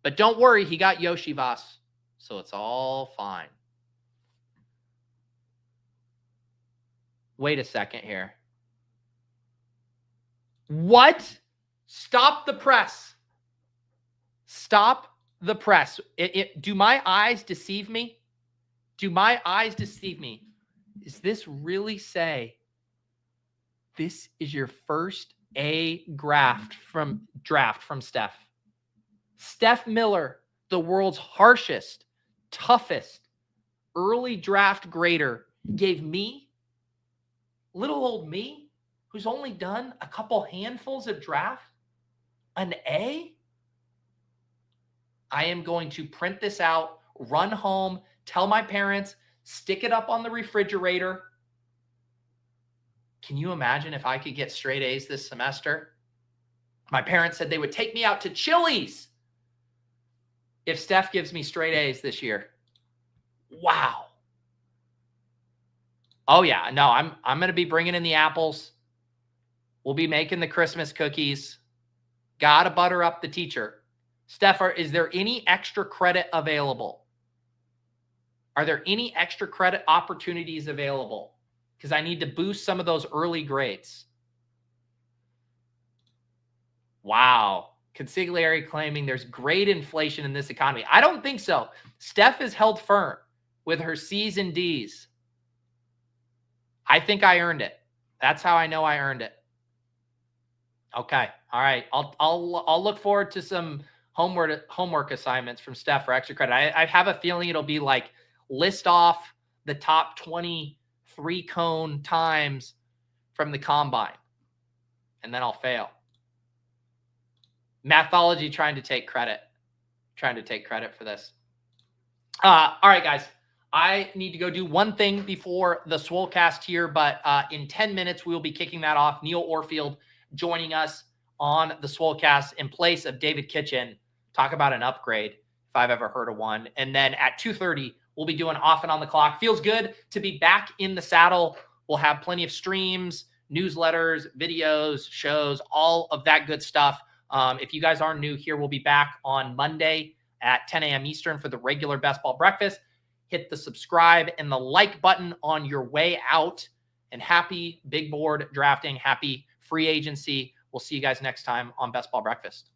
But don't worry, he got Yoshi Voss, so it's all fine. Wait a second here. What? Stop the press. Stop the press. Do my eyes deceive me? Do my eyes deceive me? Does this really say this is your first A draft from Steph? Steph Miller, the world's harshest, toughest early draft grader, gave me, little old me, who's only done a couple handfuls of draft, an A? I am going to print this out, run home, tell my parents, stick it up on the refrigerator. Can you imagine if I could get straight A's this semester? My parents said they would take me out to Chili's if Steph gives me straight A's this year. Wow. Oh, yeah. No, I'm going to be bringing in the apples. We'll be making the Christmas cookies. Got to butter up the teacher. Steph, is there any extra credit available? Are there any extra credit opportunities available? Because I need to boost some of those early grades. Wow. Consigliere claiming there's grade inflation in this economy. I don't think so. Steph is held firm with her C's and D's. I think I earned it. That's how I know I earned it. Okay. All right. I'll look forward to some homework assignments from Steph for extra credit. I have a feeling it'll be like list off the top 20 3-cone times from the combine, and then I'll fail. Mathology trying to take credit for this. All right, guys. I need to go do one thing before the Swolecast here, but in 10 minutes, we will be kicking that off. Neil Orfield joining us on the Swolecast in place of David Kitchen. Talk about an upgrade, if I've ever heard of one. And then at 2:30, we'll be doing Off and On the Clock. Feels good to be back in the saddle. We'll have plenty of streams, newsletters, videos, shows, all of that good stuff. If you guys are new here, we'll be back on Monday at 10 a.m. Eastern for the regular Best Ball Breakfast. Hit the subscribe and the like button on your way out. And happy big board drafting, happy free agency. We'll see you guys next time on Best Ball Breakfast.